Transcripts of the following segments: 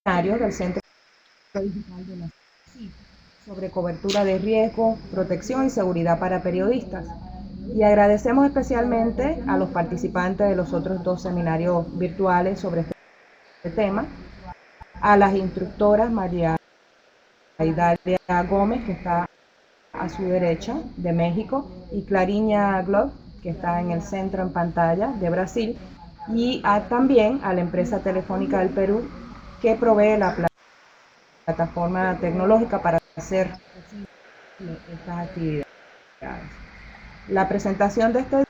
del Centro Digital de la CIP sobre cobertura de riesgo, protección y seguridad para periodistas. Y agradecemos especialmente a los participantes de los otros dos seminarios virtuales sobre este tema, a las instructoras María Idalia Gómez, que está a su derecha, de México, y Clariña Glove, que está en el centro en pantalla, de Brasil, y también a la empresa telefónica del Perú, que provee la plataforma tecnológica para hacer estas actividades. La presentación de este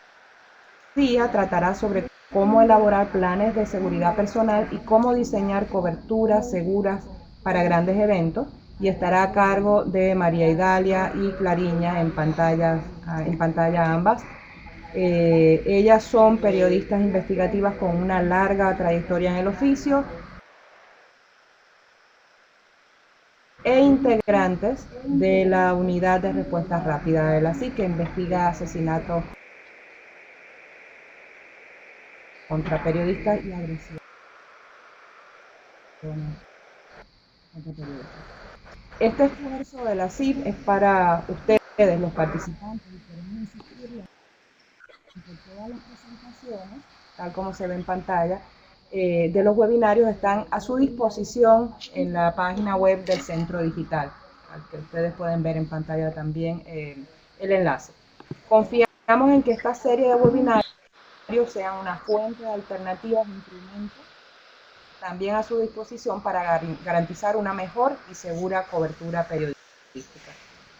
día tratará sobre cómo elaborar planes de seguridad personal y cómo diseñar coberturas seguras para grandes eventos, y estará a cargo de María Idalia y Clariña en pantalla ambas. Ellas son periodistas investigativas con una larga trayectoria en el oficio e integrantes de la unidad de respuesta rápida de la CIC, que investiga asesinatos contra periodistas y agresiones contra periodistas. Este esfuerzo de la CIP es para ustedes, los participantes, y queremos insistirles que todas las presentaciones, tal como se ve en pantalla, de los webinarios están a su disposición en la página web del Centro Digital, al que ustedes pueden ver en pantalla también el enlace. Confiamos en que esta serie de webinarios sean una fuente de alternativas e instrumentos también a su disposición para garantizar una mejor y segura cobertura periodística.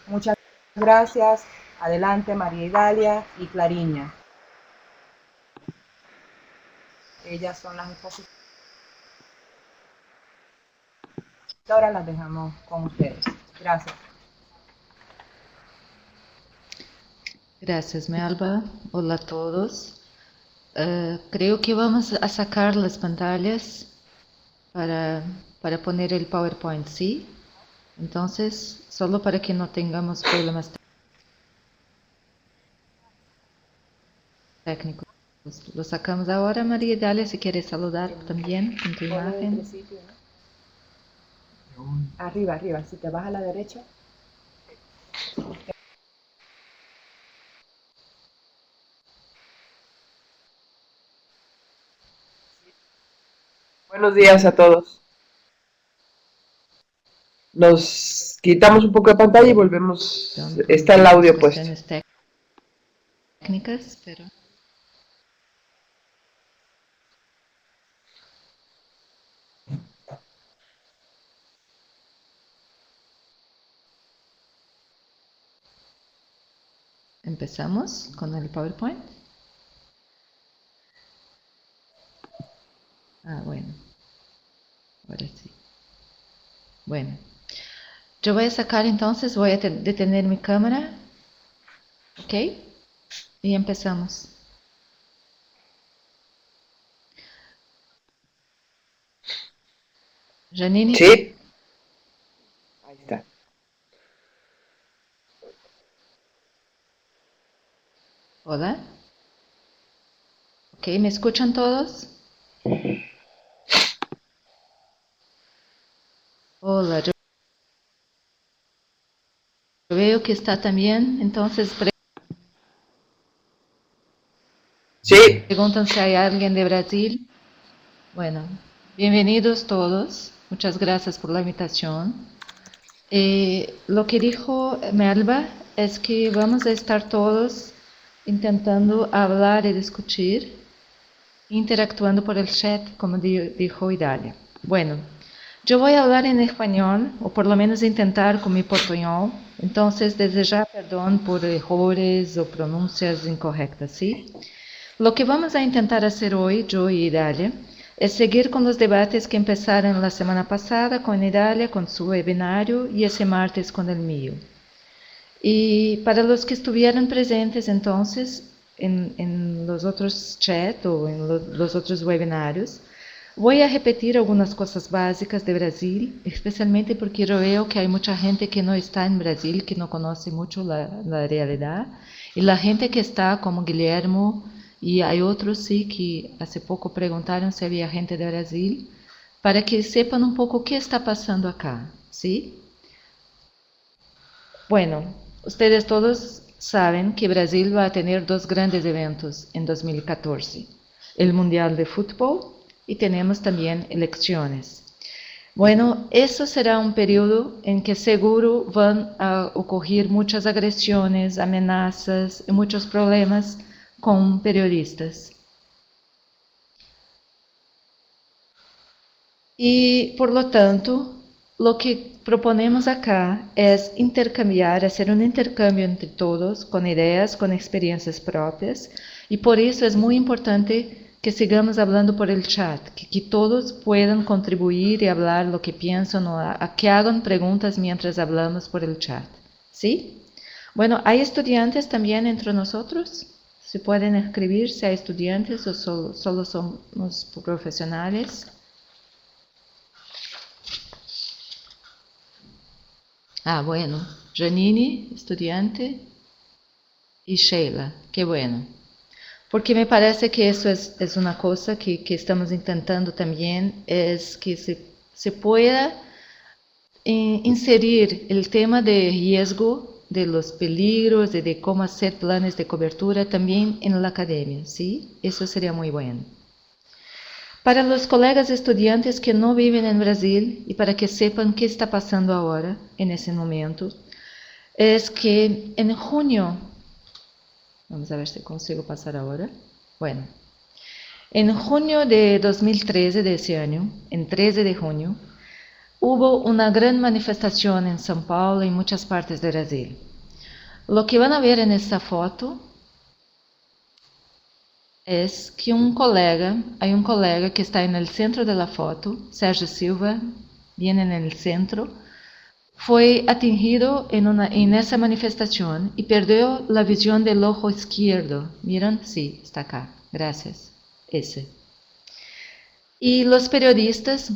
Muchas gracias. Adelante, María Idalia y Clariña. Ellas son las expositoras. Ahora las dejamos con ustedes. Gracias. Gracias, Melba. Hola a todos. Creo que vamos a sacar las pantallas para poner el PowerPoint, ¿sí? Entonces, solo para que no tengamos problemas técnicos. Lo sacamos ahora, María Dalia, si quieres saludar también en tu imagen. Arriba, arriba. Si te vas a la derecha. Buenos días a todos. Nos quitamos un poco de pantalla y volvemos. Está el audio puesto. Cuestiones técnicas, pero... Empezamos con el PowerPoint. Bueno. Ahora sí. Bueno. Yo voy a sacar entonces, voy a detener mi cámara. ¿Ok? Y empezamos. Janine. Sí. Ahí está. Hola. Ok, ¿me escuchan todos? Hola, yo veo que está también, entonces Sí. preguntan si hay alguien de Brasil. Bueno, bienvenidos todos. Muchas gracias por la invitación. Lo que dijo Melba es que vamos a estar todos intentando hablar y discutir, interactuando por el chat, como dijo Idalia. Bueno, yo voy a hablar en español, o por lo menos intentar con mi portuñol, entonces desde ya perdón por errores o pronuncias incorrectas, ¿sí? Lo que vamos a intentar hacer hoy, yo y Idalia, es seguir con los debates que empezaron la semana pasada con Idalia, con su webinario, y ese martes con el mío. Y para los que estuvieron presentes entonces en los otros chats o en los otros webinarios, voy a repetir algunas cosas básicas de Brasil, especialmente porque yo veo que hay mucha gente que no está en Brasil, que no conoce mucho la realidad, y la gente que está, como Guillermo, y hay otros sí que hace poco preguntaron si había gente de Brasil, para que sepan un poco qué está pasando acá, ¿sí? Bueno, ustedes todos saben que Brasil va a tener dos grandes eventos en 2014, el Mundial de Fútbol y tenemos también elecciones. Bueno, eso será un periodo en que seguro van a ocurrir muchas agresiones, amenazas y muchos problemas con periodistas. Y por lo tanto, lo que proponemos acá es intercambiar, hacer un intercambio entre todos, con ideas, con experiencias propias, y por eso es muy importante que sigamos hablando por el chat, que todos puedan contribuir y hablar lo que piensan o a que hagan preguntas mientras hablamos por el chat. ¿Sí? Bueno, ¿hay estudiantes también entre nosotros? ¿Se pueden escribir si hay estudiantes o solo somos profesionales? Ah, bueno, Janine, estudiante, y Sheila, qué bueno. Porque me parece que eso es una cosa que estamos intentando también, es que se pueda inserir el tema de riesgo, de los peligros y de cómo hacer planes de cobertura también en la academia, ¿sí? Eso sería muy bueno. Para los colegas estudiantes que no viven en Brasil y para que sepan qué está pasando ahora, en ese momento, es que en junio, vamos a ver si consigo pasar ahora, bueno, en junio de 2013 de ese año, en 13 de junio, hubo una gran manifestación en São Paulo y en muchas partes de Brasil. Lo que van a ver en esta foto es que hay un colega que está en el centro de la foto, Sérgio Silva, viene en el centro, fue atingido en esa manifestación y perdió la visión del ojo izquierdo. ¿Miran? Sí, está acá. Gracias. Ese. Y los periodistas,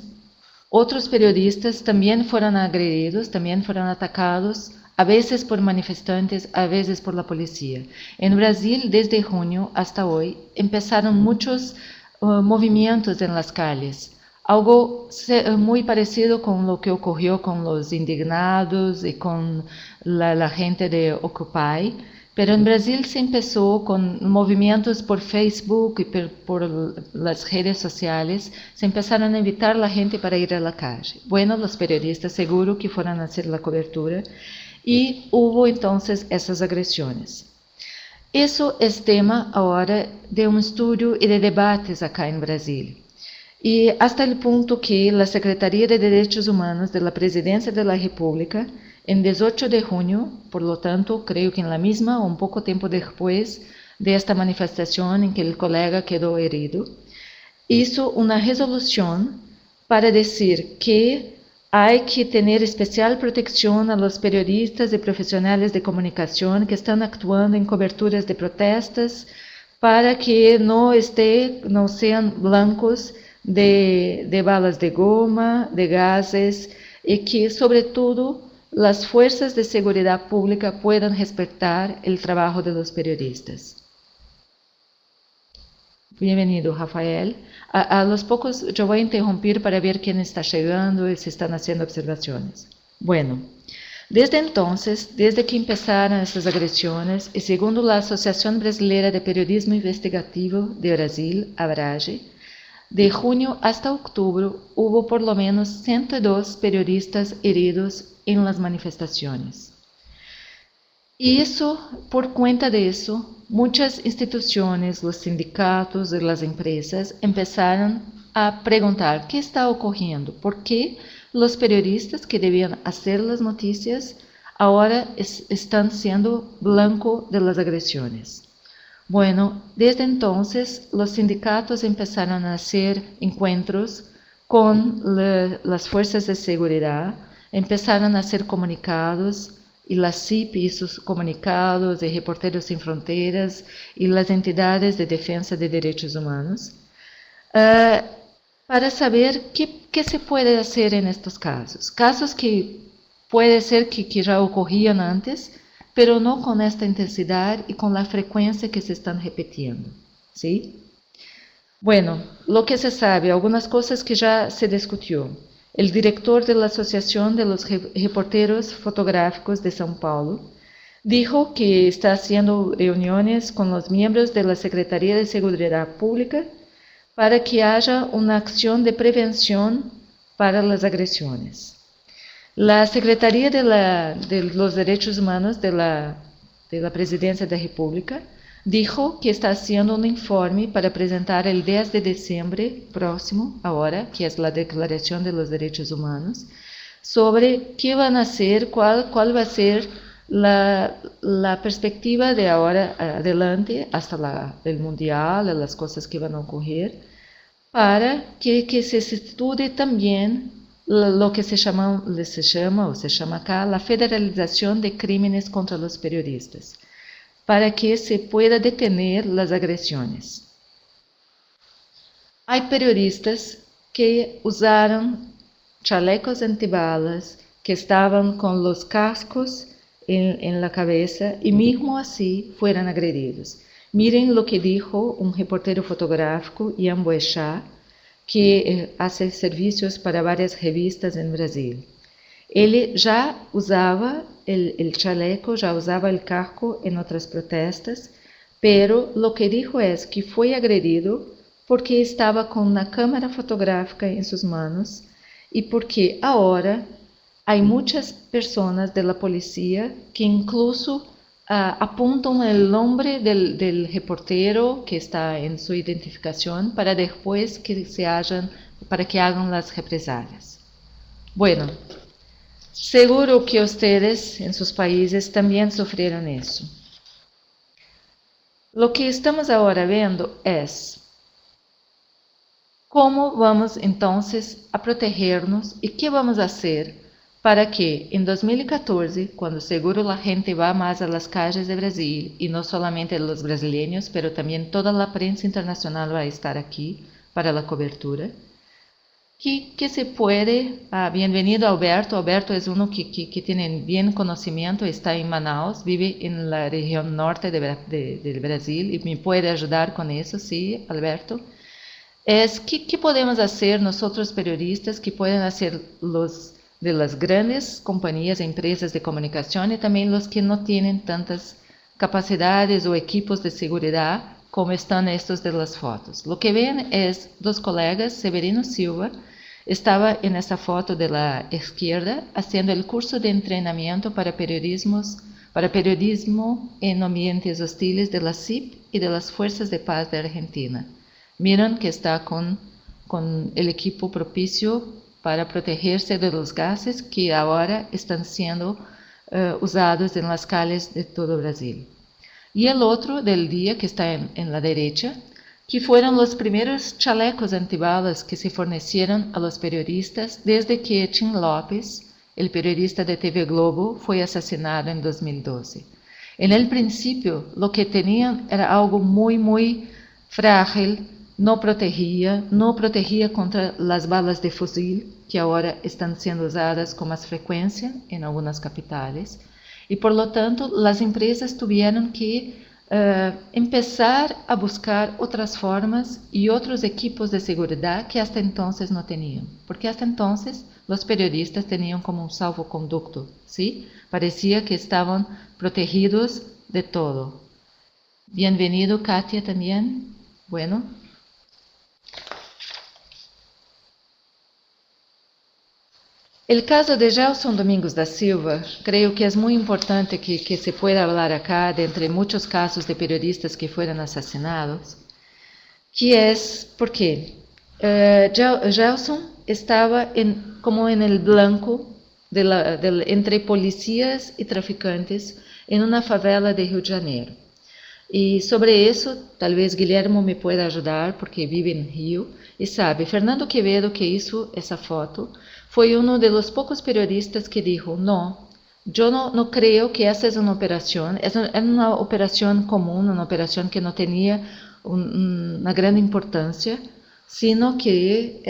otros periodistas también fueron agredidos, también fueron atacados, a veces por manifestantes, a veces por la policía. En Brasil, desde junio hasta hoy, empezaron muchos movimientos en las calles. Algo muy parecido con lo que ocurrió con los indignados y con la gente de Occupy, pero en Brasil se empezó con movimientos por Facebook y por las redes sociales, se empezaron a invitar a la gente para ir a la calle. Bueno, los periodistas seguro que fueron a hacer la cobertura y hubo entonces esas agresiones. Eso es tema ahora de un estudio y de debates acá en Brasil. Y hasta el punto que la Secretaría de Derechos Humanos de la Presidencia de la República, en 18 de junio, por lo tanto, creo que en la misma o un poco tiempo después de esta manifestación en que el colega quedó herido, hizo una resolución para decir que hay que tener especial protección a los periodistas y profesionales de comunicación que están actuando en coberturas de protestas para que no sean blancos de balas de goma, de gases, y que sobre todo las fuerzas de seguridad pública puedan respetar el trabajo de los periodistas. Bienvenido, Rafael. A los pocos yo voy a interrumpir para ver quién está llegando y si están haciendo observaciones. Bueno, desde entonces, desde que empezaron estas agresiones, y según la Asociación Brasileira de Periodismo Investigativo de Brasil, ABRAGE, de junio hasta octubre hubo por lo menos 102 periodistas heridos en las manifestaciones. Y eso, por cuenta de eso, muchas instituciones, los sindicatos y las empresas empezaron a preguntar qué está ocurriendo, por qué los periodistas que debían hacer las noticias ahora están siendo blanco de las agresiones. Bueno, desde entonces los sindicatos empezaron a hacer encuentros con las fuerzas de seguridad, empezaron a hacer comunicados, y la CIP hizo comunicados, y Reporteros Sin Fronteras, y las entidades de defensa de derechos humanos, para saber qué se puede hacer en estos casos. Casos que puede ser que ya ocurrían antes, pero no con esta intensidad y con la frecuencia que se están repitiendo, ¿sí? Bueno, lo que se sabe, algunas cosas que ya se discutió. El director de la Asociación de los Reporteros Fotográficos de São Paulo dijo que está haciendo reuniones con los miembros de la Secretaría de Seguridad Pública para que haya una acción de prevención para las agresiones. La Secretaría de los Derechos Humanos de la Presidencia de la República dijo que está haciendo un informe para presentar el 10 de diciembre próximo, ahora, que es la Declaración de los Derechos Humanos, sobre qué van a hacer, cuál va a ser la perspectiva de ahora adelante, hasta el Mundial, las cosas que van a ocurrir, para que se estude también lo que se llama acá la federalización de crímenes contra los periodistas, para que se pueda detener las agresiones. Hay periodistas que usaron chalecos antibalas, que estaban con los cascos en la cabeza y mismo así fueron agredidos. Miren lo que dijo un reportero fotográfico, Ian Boechat, que hace servicios para varias revistas en Brasil. Ele já usava el chaleco, já usava el casco en otras protestas, pero lo que dijo es que fue agredido porque estaba con una cámara fotográfica en sus manos y porque ahora hay muchas personas de la policía que incluso apuntan el nombre del reportero que está en su identificación para después para que hagan las represalias. Bueno, seguro que ustedes en sus países también sufrieron eso. Lo que estamos ahora viendo es cómo vamos entonces a protegernos y qué vamos a hacer para que en 2014, cuando seguro la gente va más a las calles de Brasil, y no solamente los brasileños, pero también toda la prensa internacional va a estar aquí para la cobertura, que se puede, bienvenido Alberto. Alberto es uno que tiene bien conocimiento, está en Manaus, vive en la región norte de Brasil y me puede ayudar con eso, sí, Alberto. ¿Qué podemos hacer nosotros periodistas, que pueden hacer los de las grandes compañías e empresas de comunicación y también los que no tienen tantas capacidades o equipos de seguridad como están estos de las fotos? Lo que ven es dos colegas. Severino Silva estaba en esta foto de la izquierda haciendo el curso de entrenamiento para periodismo en ambientes hostiles de la CIP y de las Fuerzas de Paz de Argentina. Miren que está con el equipo propicio para protegerse de los gases que ahora están siendo usados en las calles de todo Brasil. Y el otro del día, que está en la derecha, que fueron los primeros chalecos antibalas que se fornecieron a los periodistas desde que Tim Lopes, el periodista de TV Globo, fue asesinado en 2012. En el principio, lo que tenían era algo muy, muy frágil, no protegía contra las balas de fusil, que ahora están siendo usadas con más frecuencia en algunas capitales, y por lo tanto las empresas tuvieron que empezar a buscar otras formas y otros equipos de seguridad que hasta entonces no tenían, porque hasta entonces los periodistas tenían como un salvoconducto, ¿sí? Parecía que estaban protegidos de todo. Bienvenido, Katia, también. Bueno. El caso de Gelson Domingos da Silva, creo que es muy importante que se pueda hablar acá de entre muchos casos de periodistas que fueron asesinados, que es porque Gelson estaba como en el blanco entre policías y traficantes en una favela de Rio de Janeiro. Y sobre eso, tal vez Guillermo me pueda ayudar, porque vive en Rio, y sabe, Fernando Quevedo, que hizo esa foto, fue uno de los pocos periodistas que dijo, no, yo no creo que esa es una operación común, una operación que no tenía una gran importancia, sino que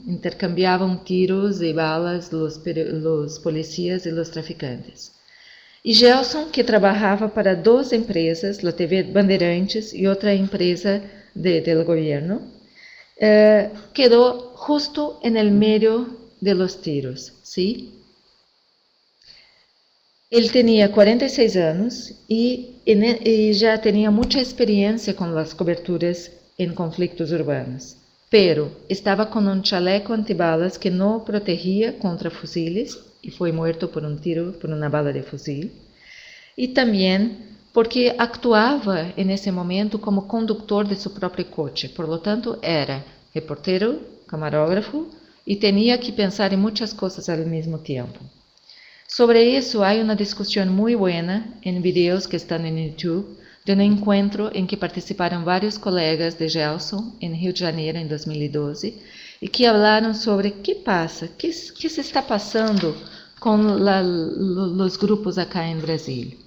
intercambiaban tiros y balas los policías y los traficantes. Y Gelson, que trabajaba para dos empresas, la TV Bandeirantes y otra empresa del gobierno, quedó justo en el medio de los tiros, ¿sí? Él tenía 46 años y ya tenía mucha experiencia con las coberturas en conflictos urbanos, pero estaba con un chaleco antibalas que no protegía contra fusiles y fue muerto por un tiro, por una bala de fusil. Y también porque actuaba en ese momento como conductor de su propio coche, por lo tanto era reportero, camarógrafo y tenía que pensar en muchas cosas al mismo tiempo. Sobre eso hay una discusión muy buena en videos que están en YouTube de un encuentro en que participaron varios colegas de Gelson en Rio de Janeiro en 2012 y que hablaron sobre qué pasa, qué se está pasando con los grupos acá en Brasil.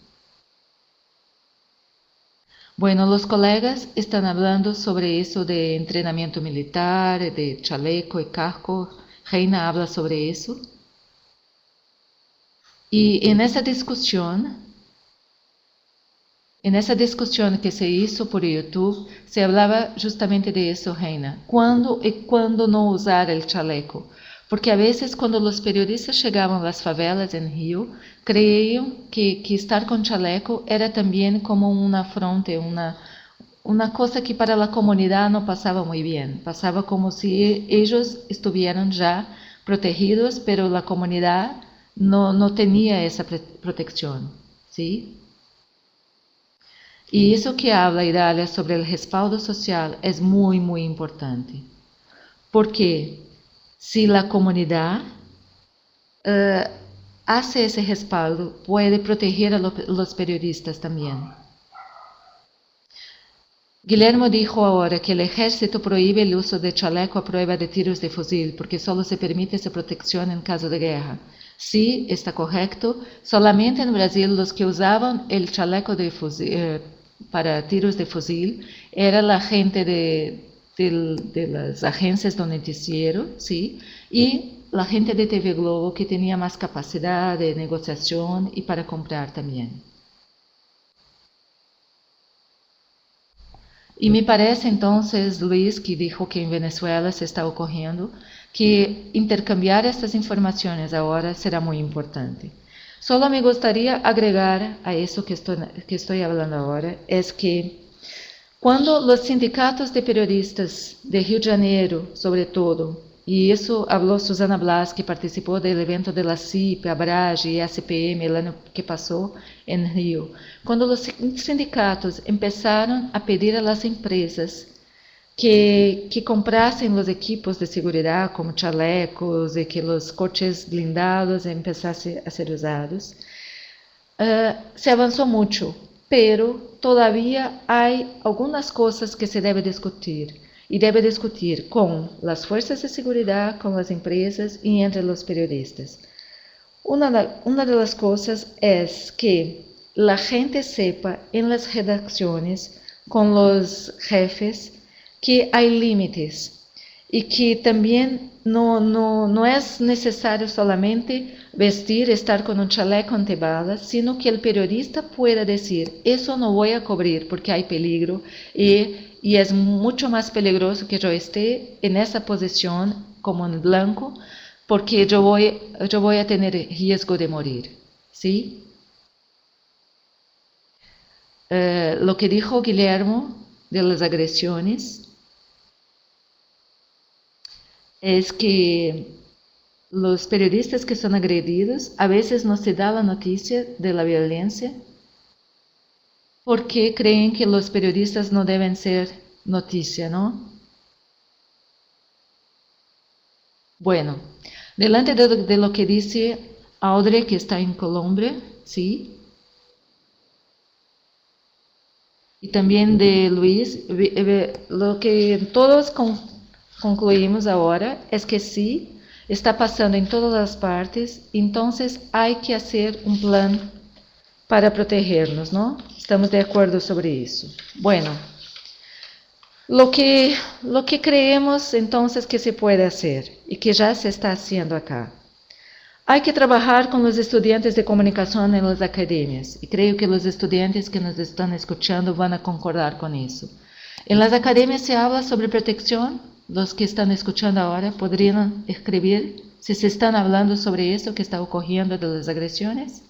Bueno, los colegas están hablando sobre eso de entrenamiento militar, de chaleco y casco. Reina habla sobre eso. Y en esa discusión que se hizo por YouTube, se hablaba justamente de eso, Reina. ¿Cuándo y cuándo no usar el chaleco? Porque a veces cuando los periodistas llegaban a las favelas en Río, creían que estar con chaleco era también como un afronte, una cosa que para la comunidad no pasaba muy bien. Pasaba como si ellos estuvieran ya protegidos, pero la comunidad no tenía esa protección, ¿sí? Y eso que habla Idalia sobre el respaldo social es muy, muy importante. Porque si la comunidad hace ese respaldo, puede proteger a los periodistas también. Guillermo dijo ahora que el ejército prohíbe el uso de chaleco a prueba de tiros de fusil, porque solo se permite esa protección en caso de guerra. Sí, está correcto. Solamente en Brasil los que usaban el chaleco de fusil, para tiros de fusil era la gente de las agencias de noticiero, ¿sí? Y la gente de TV Globo que tenía más capacidad de negociación y para comprar también. Y me parece entonces, Luis, que dijo que en Venezuela se está ocurriendo, que intercambiar estas informaciones ahora será muy importante. Solo me gustaría agregar a eso que estoy hablando ahora, es que cuando los sindicatos de periodistas de Rio de Janeiro, sobre todo, y eso habló Susana Blas, que participó del evento de la CIP, Abrage y SPM el año que pasó en Rio, cuando los sindicatos empezaron a pedir a las empresas que comprasen los equipos de seguridad, como chalecos, y que los coches blindados empezasen a ser usados, se avanzó mucho, pero todavía hay algunas cosas que se debe discutir. Y debe discutir con las fuerzas de seguridad, con las empresas y entre los periodistas. Una de las cosas es que la gente sepa en las redacciones, con los jefes, que hay límites y que también no es necesario solamente vestir, estar con un chaleco antibalas, sino que el periodista pueda decir, eso no voy a cubrir porque hay peligro y es mucho más peligroso que yo esté en esa posición como en blanco, porque yo voy a tener riesgo de morir, ¿sí? Lo que dijo Guillermo de las agresiones es que los periodistas que son agredidos a veces no se da la noticia de la violencia porque creen que los periodistas no deben ser noticia, ¿no? Bueno, delante de lo que dice Audrey, que está en Colombia, ¿sí? Y también de Luis, lo que todos concluimos ahora es que sí, está pasando en todas las partes, entonces hay que hacer un plan para protegernos, ¿no? Estamos de acuerdo sobre eso. Bueno, lo que creemos entonces que se puede hacer y que ya se está haciendo acá. Hay que trabajar con los estudiantes de comunicación en las academias y creo que los estudiantes que nos están escuchando van a concordar con eso. En las academias se habla sobre protección. Los que están escuchando ahora podrían escribir si se están hablando sobre eso que está ocurriendo de las agresiones.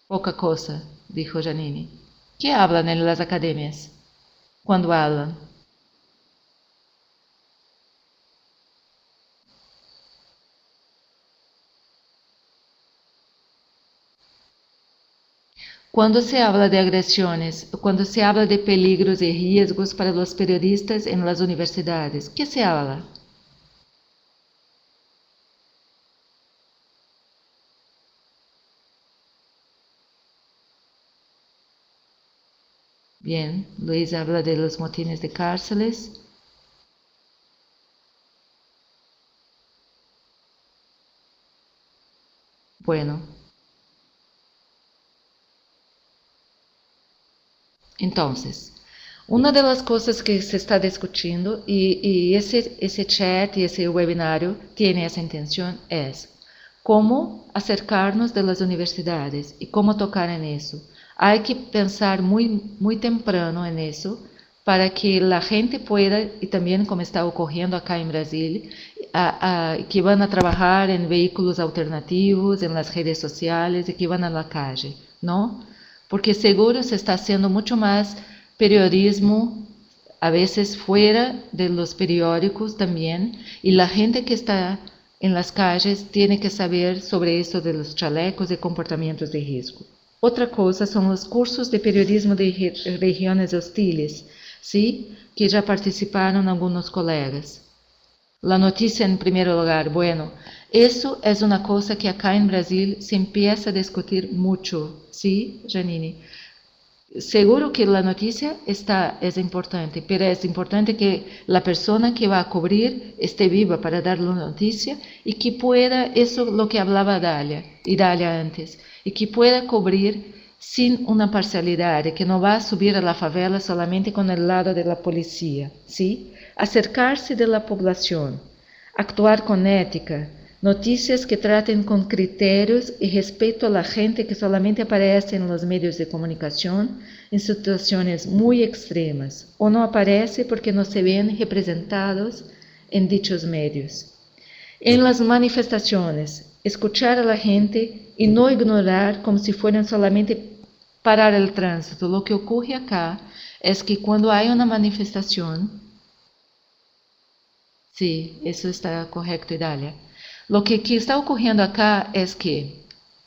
Poca cosa, dijo Janine. ¿Qué hablan en las academias? Cuando hablan. Cuando se habla de agresiones, cuando se habla de peligros y riesgos para los periodistas en las universidades, ¿qué se habla? Bien, Luis habla de los motines de cárceles. Bueno, entonces, una de las cosas que se está discutiendo y ese chat y ese webinario tiene esa intención es cómo acercarnos de las universidades y cómo tocar en eso. Hay que pensar muy temprano en eso para que la gente pueda, y también como está ocurriendo acá en Brasil, que van a trabajar en vehículos alternativos, en las redes sociales y que van a la calle, ¿no? Porque seguro se está haciendo mucho más periodismo, a veces fuera de los periódicos también, y la gente que está en las calles tiene que saber sobre eso de los chalecos y comportamientos de riesgo. Otra cosa son los cursos de periodismo de regiones hostiles, ¿sí? Que ya participaron algunos colegas. La noticia en primer lugar, bueno, eso es una cosa que acá en Brasil se empieza a discutir mucho, ¿sí, Janine? Seguro que la noticia es importante, pero es importante que la persona que va a cubrir esté viva para dar la noticia y que pueda, eso lo que hablaba Dalia antes, y que pueda cubrir sin una parcialidad, que no va a subir a la favela solamente con el lado de la policía, ¿sí? Acercarse de la población, actuar con ética, noticias que traten con criterios y respeto a la gente que solamente aparece en los medios de comunicación en situaciones muy extremas o no aparece porque no se ven representados en dichos medios. En las manifestaciones, escuchar a la gente y no ignorar como si fueran solamente parar el tránsito. Lo que ocurre acá es que cuando hay una manifestación, sí, eso está correcto, Idalia. Lo que está ocurriendo acá es que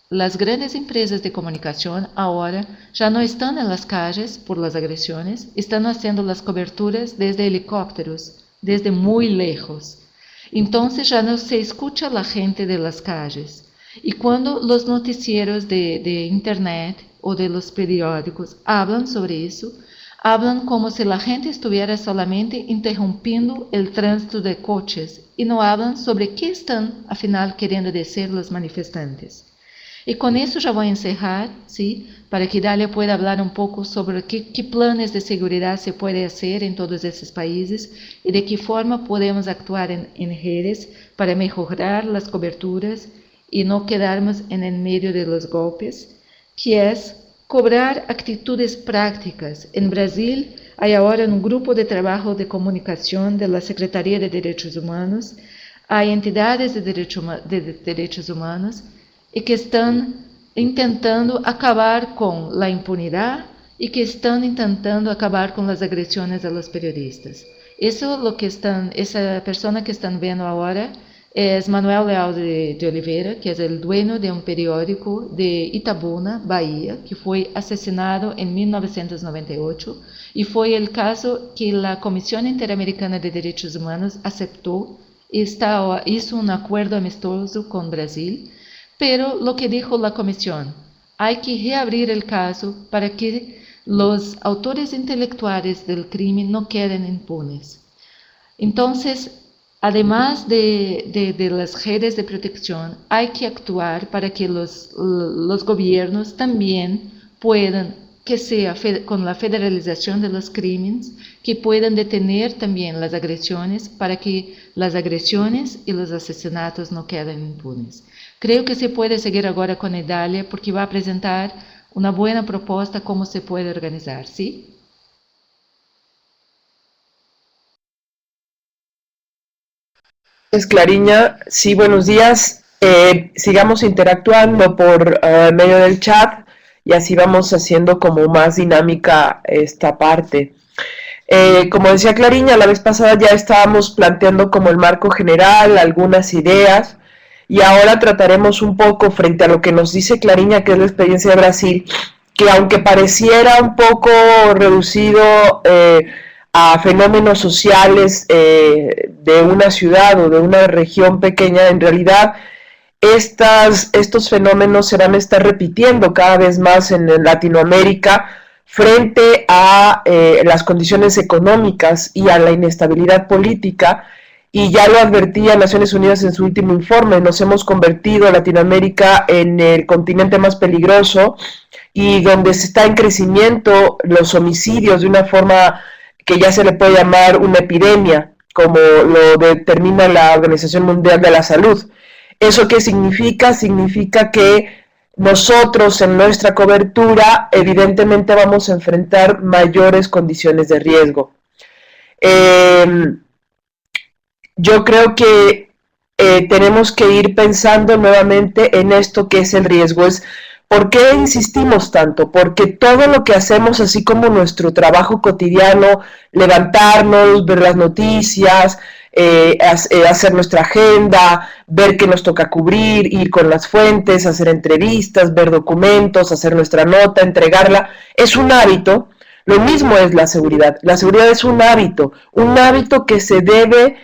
las grandes empresas de comunicación ahora ya no están en las calles por las agresiones, están haciendo las coberturas desde helicópteros, desde muy lejos. Entonces ya no se escucha a la gente de las calles. Y cuando los noticieros de internet o de los periódicos hablan sobre eso, hablan como si la gente estuviera solamente interrumpiendo el tránsito de coches y no hablan sobre qué están, al final, queriendo decir los manifestantes. Y con eso ya voy a encerrar, ¿sí? Para que Dalia pueda hablar un poco sobre qué planes de seguridad se puede hacer en todos esos países y de qué forma podemos actuar en redes para mejorar las coberturas y no quedarnos en el medio de los golpes, que es cobrar actitudes prácticas. En Brasil hay ahora un grupo de trabajo de comunicación de la Secretaría de Derechos Humanos, hay entidades de derechos humanos y que están intentando acabar con la impunidad y que están intentando acabar con las agresiones a los periodistas. Eso lo que esa persona que están viendo ahora es Manuel Leal de Oliveira, que es el dueño de un periódico de Itabuna, Bahía, que fue asesinado en 1998 y fue el caso que la Comisión Interamericana de Derechos Humanos aceptó y hizo un acuerdo amistoso con Brasil. Pero lo que dijo la comisión, hay que reabrir el caso para que los autores intelectuales del crimen no queden impunes. Entonces, además de las redes de protección, hay que actuar para que los gobiernos también puedan, que sea con la federalización de los crímenes, que puedan detener también las agresiones para que las agresiones y los asesinatos no queden impunes. Creo que se puede seguir ahora con Idalia porque va a presentar una buena propuesta cómo se puede organizar, ¿sí? Clariña, sí, buenos días. Sigamos interactuando por medio del chat y así vamos haciendo como más dinámica esta parte. Como decía Clariña, la vez pasada ya estábamos planteando como el marco general, algunas ideas, y ahora trataremos un poco frente a lo que nos dice Clariña, que es la experiencia de Brasil, que aunque pareciera un poco reducido a fenómenos sociales de una ciudad o de una región pequeña, en realidad estos fenómenos se van a estar repitiendo cada vez más en Latinoamérica frente a las condiciones económicas y a la inestabilidad política, y ya lo advertía Naciones Unidas en su último informe, nos hemos convertido Latinoamérica en el continente más peligroso y donde se está en crecimiento los homicidios de una forma que ya se le puede llamar una epidemia, como lo determina la Organización Mundial de la Salud. ¿Eso qué significa? Significa que nosotros en nuestra cobertura evidentemente vamos a enfrentar mayores condiciones de riesgo. Yo creo que tenemos que ir pensando nuevamente en esto que es el riesgo. ¿Por qué insistimos tanto? Porque todo lo que hacemos, así como nuestro trabajo cotidiano, levantarnos, ver las noticias, hacer nuestra agenda, ver qué nos toca cubrir, ir con las fuentes, hacer entrevistas, ver documentos, hacer nuestra nota, entregarla, es un hábito. Lo mismo es la seguridad. La seguridad es un hábito que se debe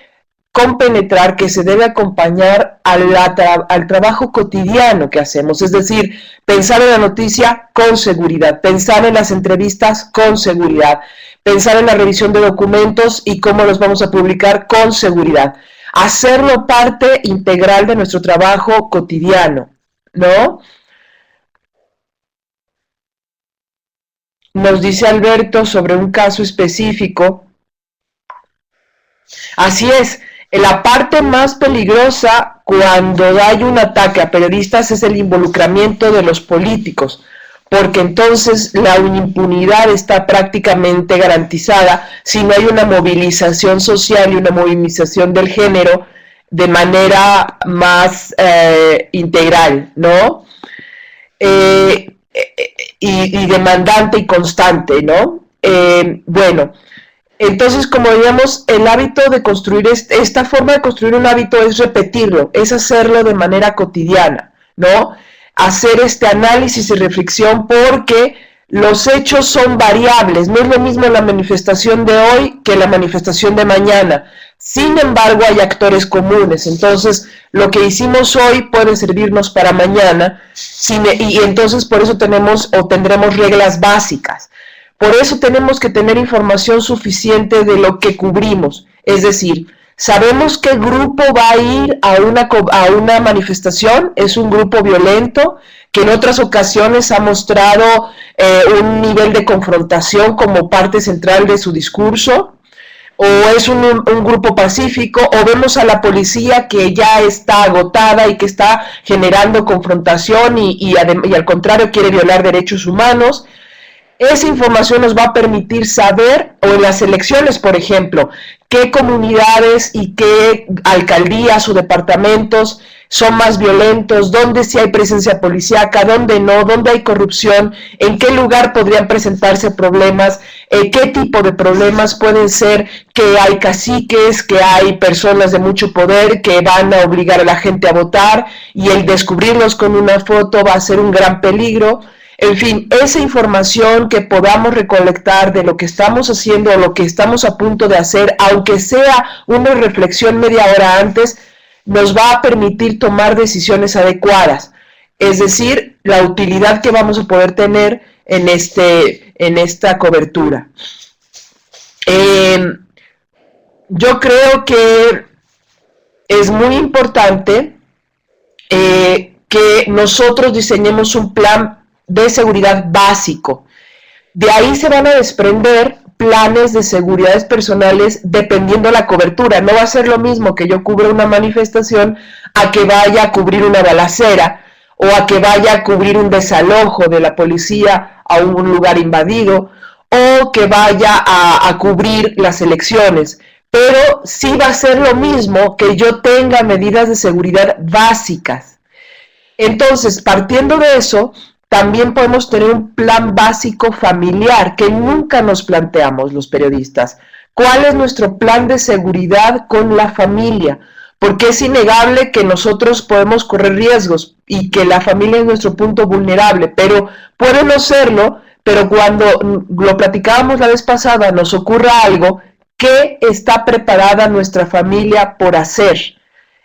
compenetrar, que se debe acompañar al trabajo cotidiano que hacemos, es decir, pensar en la noticia con seguridad, pensar en las entrevistas con seguridad, pensar en la revisión de documentos y cómo los vamos a publicar con seguridad, hacerlo parte integral de nuestro trabajo cotidiano, ¿no? Nos dice Alberto sobre un caso específico. Así es, la parte más peligrosa cuando hay un ataque a periodistas es el involucramiento de los políticos, porque entonces la impunidad está prácticamente garantizada si no hay una movilización social y una movilización del género de manera más integral, ¿no? Y demandante y constante, ¿no? Bueno, entonces, como digamos, el hábito de construir, esta forma de construir un hábito es repetirlo, es hacerlo de manera cotidiana, ¿no? Hacer este análisis y reflexión porque los hechos son variables, no es lo mismo la manifestación de hoy que la manifestación de mañana. Sin embargo, hay actores comunes, entonces lo que hicimos hoy puede servirnos para mañana, y entonces por eso tenemos o tendremos reglas básicas. Por eso tenemos que tener información suficiente de lo que cubrimos, es decir, sabemos qué grupo va a ir a una manifestación, es un grupo violento que en otras ocasiones ha mostrado un nivel de confrontación como parte central de su discurso, o es un grupo pacífico, o vemos a la policía que ya está agotada y que está generando confrontación y al contrario quiere violar derechos humanos. Esa información nos va a permitir saber, o en las elecciones, por ejemplo, qué comunidades y qué alcaldías o departamentos son más violentos, dónde sí hay presencia policíaca, dónde no, dónde hay corrupción, en qué lugar podrían presentarse problemas, qué tipo de problemas pueden ser que hay caciques, que hay personas de mucho poder que van a obligar a la gente a votar y el descubrirlos con una foto va a ser un gran peligro. En fin, esa información que podamos recolectar de lo que estamos haciendo o lo que estamos a punto de hacer, aunque sea una reflexión media hora antes, nos va a permitir tomar decisiones adecuadas. Es decir, la utilidad que vamos a poder tener en esta cobertura. Yo creo que es muy importante que nosotros diseñemos un plan de seguridad básico. De ahí se van a desprender planes de seguridades personales dependiendo la cobertura. No va a ser lo mismo que yo cubra una manifestación a que vaya a cubrir una balacera o a que vaya a cubrir un desalojo de la policía a un lugar invadido o que vaya a cubrir las elecciones. Pero sí va a ser lo mismo que yo tenga medidas de seguridad básicas. Entonces, partiendo de eso, también podemos tener un plan básico familiar que nunca nos planteamos los periodistas. ¿Cuál es nuestro plan de seguridad con la familia? Porque es innegable que nosotros podemos correr riesgos y que la familia es nuestro punto vulnerable, pero puede no serlo, pero cuando lo platicábamos la vez pasada, nos ocurra algo, ¿qué está preparada nuestra familia por hacer?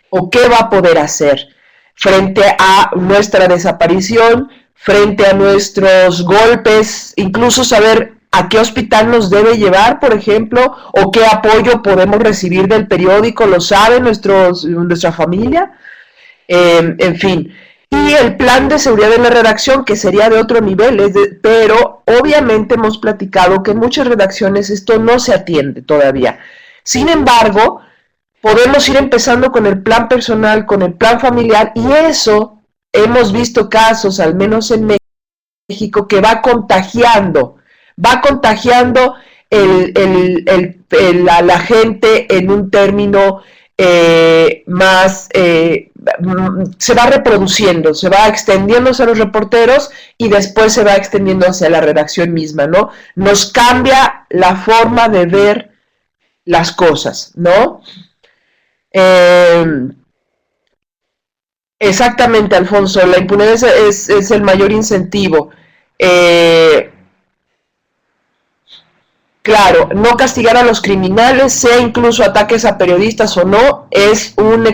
¿O qué va a poder hacer frente a nuestra desaparición, frente a nuestros golpes, incluso saber a qué hospital nos debe llevar, por ejemplo, o qué apoyo podemos recibir del periódico, lo sabe nuestra familia? En fin. Y el plan de seguridad de la redacción, que sería de otro nivel, pero obviamente hemos platicado que en muchas redacciones esto no se atiende todavía. Sin embargo, podemos ir empezando con el plan personal, con el plan familiar, y eso hemos visto casos, al menos en México, que va contagiando a la gente en un término más, se va reproduciendo, se va extendiendo hacia los reporteros y después se va extendiendo hacia la redacción misma, ¿no? Nos cambia la forma de ver las cosas, ¿no? Exactamente, Alfonso, la impunidad es el mayor incentivo. Claro, no castigar a los criminales, sea incluso ataques a periodistas o no, es una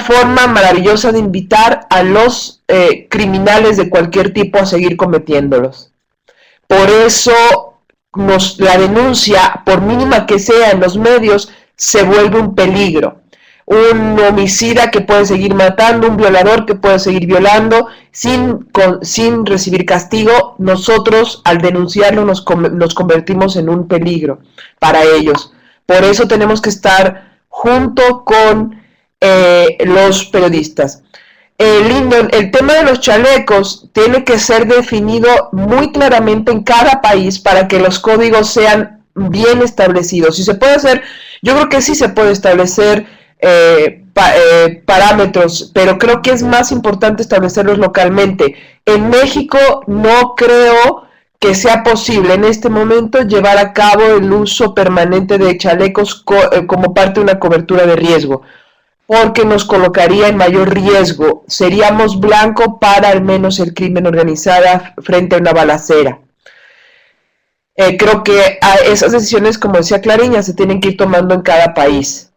forma maravillosa de invitar a los criminales de cualquier tipo a seguir cometiéndolos. Por eso la denuncia, por mínima que sea en los medios, se vuelve un peligro. Un homicida que puede seguir matando, un violador que puede seguir violando sin recibir castigo, nosotros al denunciarlo nos convertimos en un peligro para ellos. Por eso tenemos que estar junto con los periodistas. Lyndon, el tema de los chalecos tiene que ser definido muy claramente en cada país para que los códigos sean bien establecidos. Si se puede hacer, yo creo que sí se puede establecer parámetros, pero creo que es más importante establecerlos localmente. En México no creo que sea posible en este momento llevar a cabo el uso permanente de chalecos como parte de una cobertura de riesgo, porque nos colocaría en mayor riesgo. Seríamos blanco para al menos el crimen organizado frente a una balacera. Creo que esas decisiones, como decía Clariña, se tienen que ir tomando en cada país.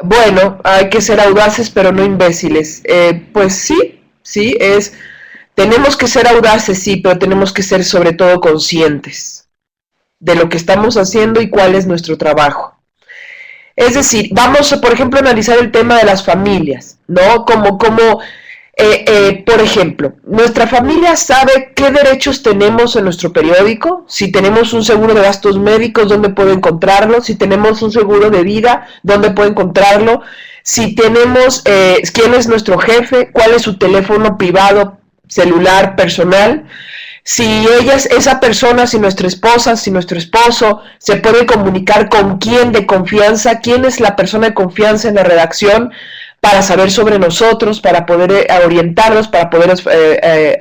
Bueno, hay que ser audaces pero no imbéciles. Pues sí, tenemos que ser audaces, sí, pero tenemos que ser sobre todo conscientes de lo que estamos haciendo y cuál es nuestro trabajo. Es decir, vamos a, por ejemplo, analizar el tema de las familias, ¿no? Por ejemplo, nuestra familia sabe qué derechos tenemos en nuestro periódico, si tenemos un seguro de gastos médicos, dónde puede encontrarlo, si tenemos un seguro de vida, dónde puede encontrarlo, si tenemos quién es nuestro jefe, cuál es su teléfono privado, celular, personal, si esa persona, si nuestra esposa, si nuestro esposo se puede comunicar con quién de confianza, quién es la persona de confianza en la redacción, para saber sobre nosotros, para poder orientarlos, para poder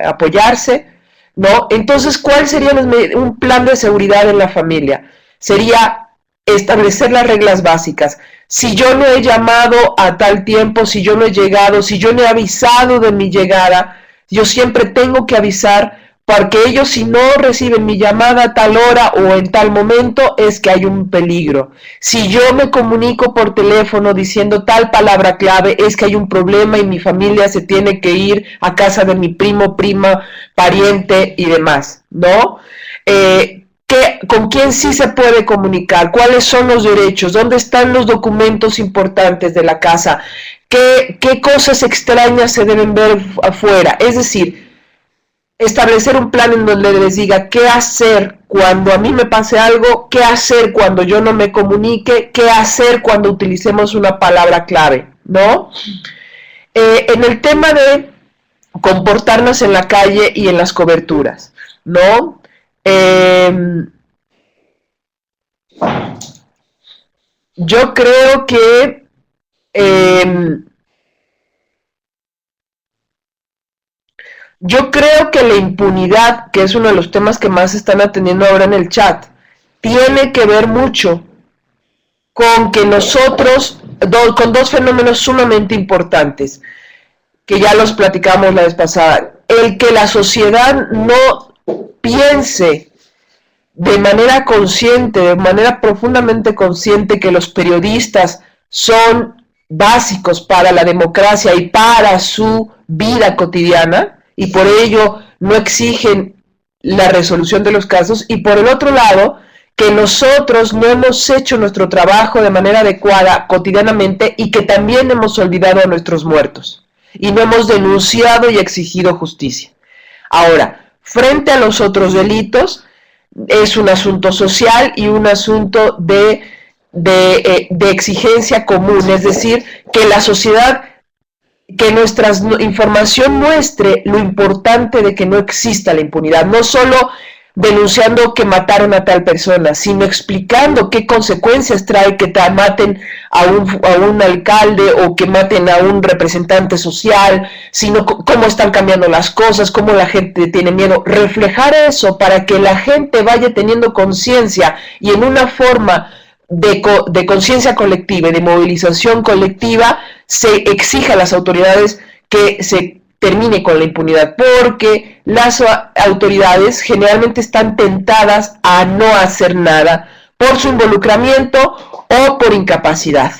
apoyarse, ¿no? Entonces, ¿cuál sería un plan de seguridad en la familia? Sería establecer las reglas básicas. Si yo no he llamado a tal tiempo, si yo no he llegado, si yo no he avisado de mi llegada, yo siempre tengo que avisar, porque ellos, si no reciben mi llamada a tal hora o en tal momento, es que hay un peligro. Si yo me comunico por teléfono diciendo tal palabra clave, es que hay un problema y mi familia se tiene que ir a casa de mi primo, prima, pariente y demás, ¿no? ¿Con quién sí se puede comunicar? ¿Cuáles son los derechos? ¿Dónde están los documentos importantes de la casa? qué cosas extrañas se deben ver afuera. Es decir, establecer un plan en donde les diga qué hacer cuando a mí me pase algo, qué hacer cuando yo no me comunique, qué hacer cuando utilicemos una palabra clave, ¿no? En el tema de comportarnos en la calle y en las coberturas, ¿no? Yo creo que la impunidad, que es uno de los temas que más están atendiendo ahora en el chat, tiene que ver mucho con que nosotros, con dos fenómenos sumamente importantes, que ya los platicamos la vez pasada. El que la sociedad no piense de manera consciente, de manera profundamente consciente, que los periodistas son básicos para la democracia y para su vida cotidiana, y por ello no exigen la resolución de los casos, y por el otro lado, que nosotros no hemos hecho nuestro trabajo de manera adecuada cotidianamente y que también hemos olvidado a nuestros muertos y no hemos denunciado y exigido justicia. Ahora, frente a los otros delitos, es un asunto social y un asunto de exigencia común, es decir, que la sociedad, que nuestra información muestre lo importante de que no exista la impunidad, no solo denunciando que mataron a tal persona, sino explicando qué consecuencias trae que te maten a un alcalde o que maten a un representante social, sino cómo están cambiando las cosas, cómo la gente tiene miedo. Reflejar eso para que la gente vaya teniendo conciencia y en una forma de conciencia colectiva y de movilización colectiva se exija a las autoridades que se termine con la impunidad, porque las autoridades generalmente están tentadas a no hacer nada por su involucramiento o por incapacidad,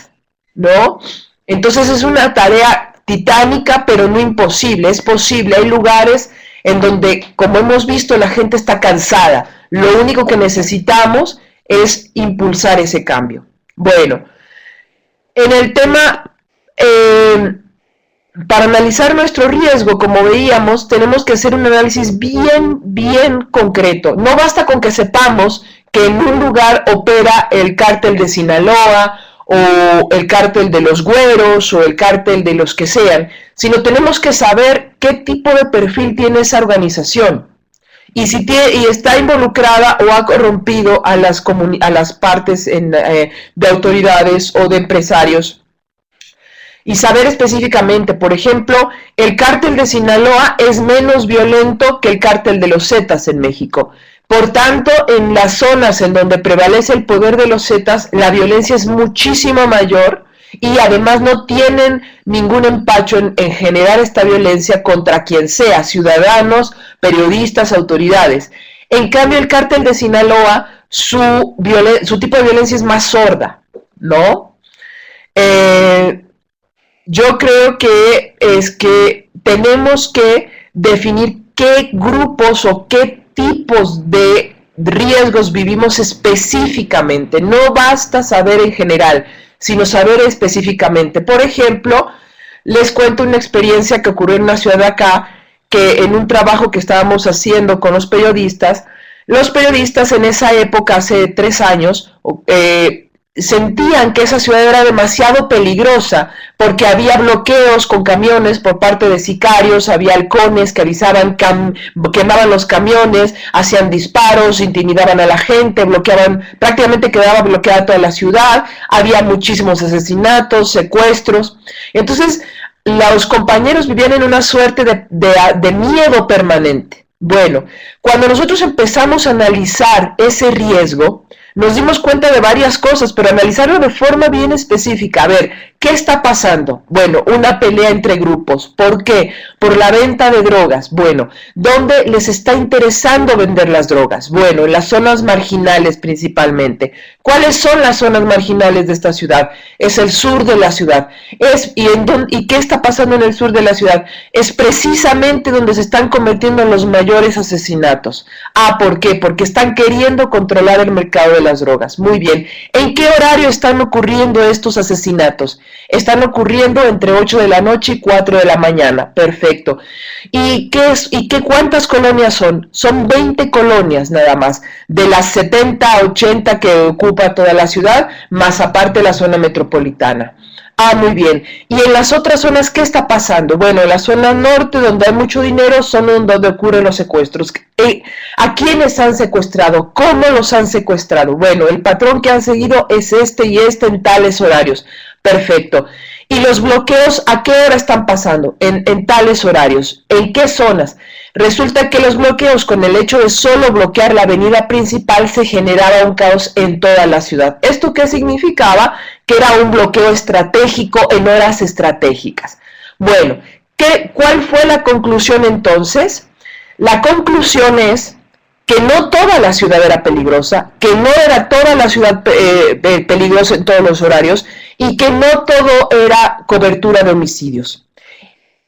¿no? Entonces es una tarea titánica, pero no imposible, es posible. Hay lugares en donde, como hemos visto, la gente está cansada. Lo único que necesitamos es impulsar ese cambio. Bueno, en el tema... para analizar nuestro riesgo, como veíamos, tenemos que hacer un análisis bien concreto. No basta con que sepamos que en un lugar opera el cártel de Sinaloa, o el cártel de los güeros, o el cártel de los que sean, sino tenemos que saber qué tipo de perfil tiene esa organización. Y si está involucrada o ha corrompido a las partes de autoridades o de empresarios. Y saber específicamente, por ejemplo, el cártel de Sinaloa es menos violento que el cártel de los Zetas en México. Por tanto, en las zonas en donde prevalece el poder de los Zetas, la violencia es muchísimo mayor y además no tienen ningún empacho en generar esta violencia contra quien sea, ciudadanos, periodistas, autoridades. En cambio, el cártel de Sinaloa, su tipo de violencia es más sorda, ¿no? Yo creo que tenemos que definir qué grupos o qué tipos de riesgos vivimos específicamente. No basta saber en general, sino saber específicamente. Por ejemplo, les cuento una experiencia que ocurrió en una ciudad de acá, que en un trabajo que estábamos haciendo con los periodistas en esa época, hace 3 años, sentían que esa ciudad era demasiado peligrosa porque había bloqueos con camiones por parte de sicarios, había halcones que avisaban, quemaban los camiones, hacían disparos, intimidaban a la gente, prácticamente quedaba bloqueada toda la ciudad, había muchísimos asesinatos, secuestros. Entonces los compañeros vivían en una suerte de miedo permanente. Bueno, cuando nosotros empezamos a analizar ese riesgo, nos dimos cuenta de varias cosas, pero analizarlo de forma bien específica. A ver, ¿qué está pasando? Bueno, una pelea entre grupos. ¿Por qué? Por la venta de drogas. Bueno, ¿dónde les está interesando vender las drogas? Bueno, en las zonas marginales principalmente. ¿Cuáles son las zonas marginales de esta ciudad? Es el sur de la ciudad. ¿Y qué está pasando en el sur de la ciudad? Es precisamente donde se están cometiendo los mayores asesinatos. ¿Por qué? Porque están queriendo controlar el mercado de las drogas. Muy bien. ¿En qué horario están ocurriendo estos asesinatos? Están ocurriendo entre 8 de la noche y 4 de la mañana. Perfecto. ¿Y cuántas colonias son? Son 20 colonias nada más, de las 70 a 80 que ocupa toda la ciudad, más aparte la zona metropolitana. Muy bien. ¿Y en las otras zonas qué está pasando? Bueno, en la zona norte, donde hay mucho dinero, son donde ocurren los secuestros. ¿A quiénes han secuestrado? ¿Cómo los han secuestrado? Bueno, el patrón que han seguido es este y este en tales horarios. Perfecto. ¿Y los bloqueos a qué hora están pasando? En tales horarios. ¿En qué zonas? Resulta que los bloqueos, con el hecho de solo bloquear la avenida principal, se generaba un caos en toda la ciudad. ¿Esto qué significaba? Que era un bloqueo estratégico en horas estratégicas. Bueno, ¿cuál fue la conclusión entonces? La conclusión es que no toda la ciudad era peligrosa, que no era toda la ciudad peligrosa en todos los horarios y que no todo era cobertura de homicidios.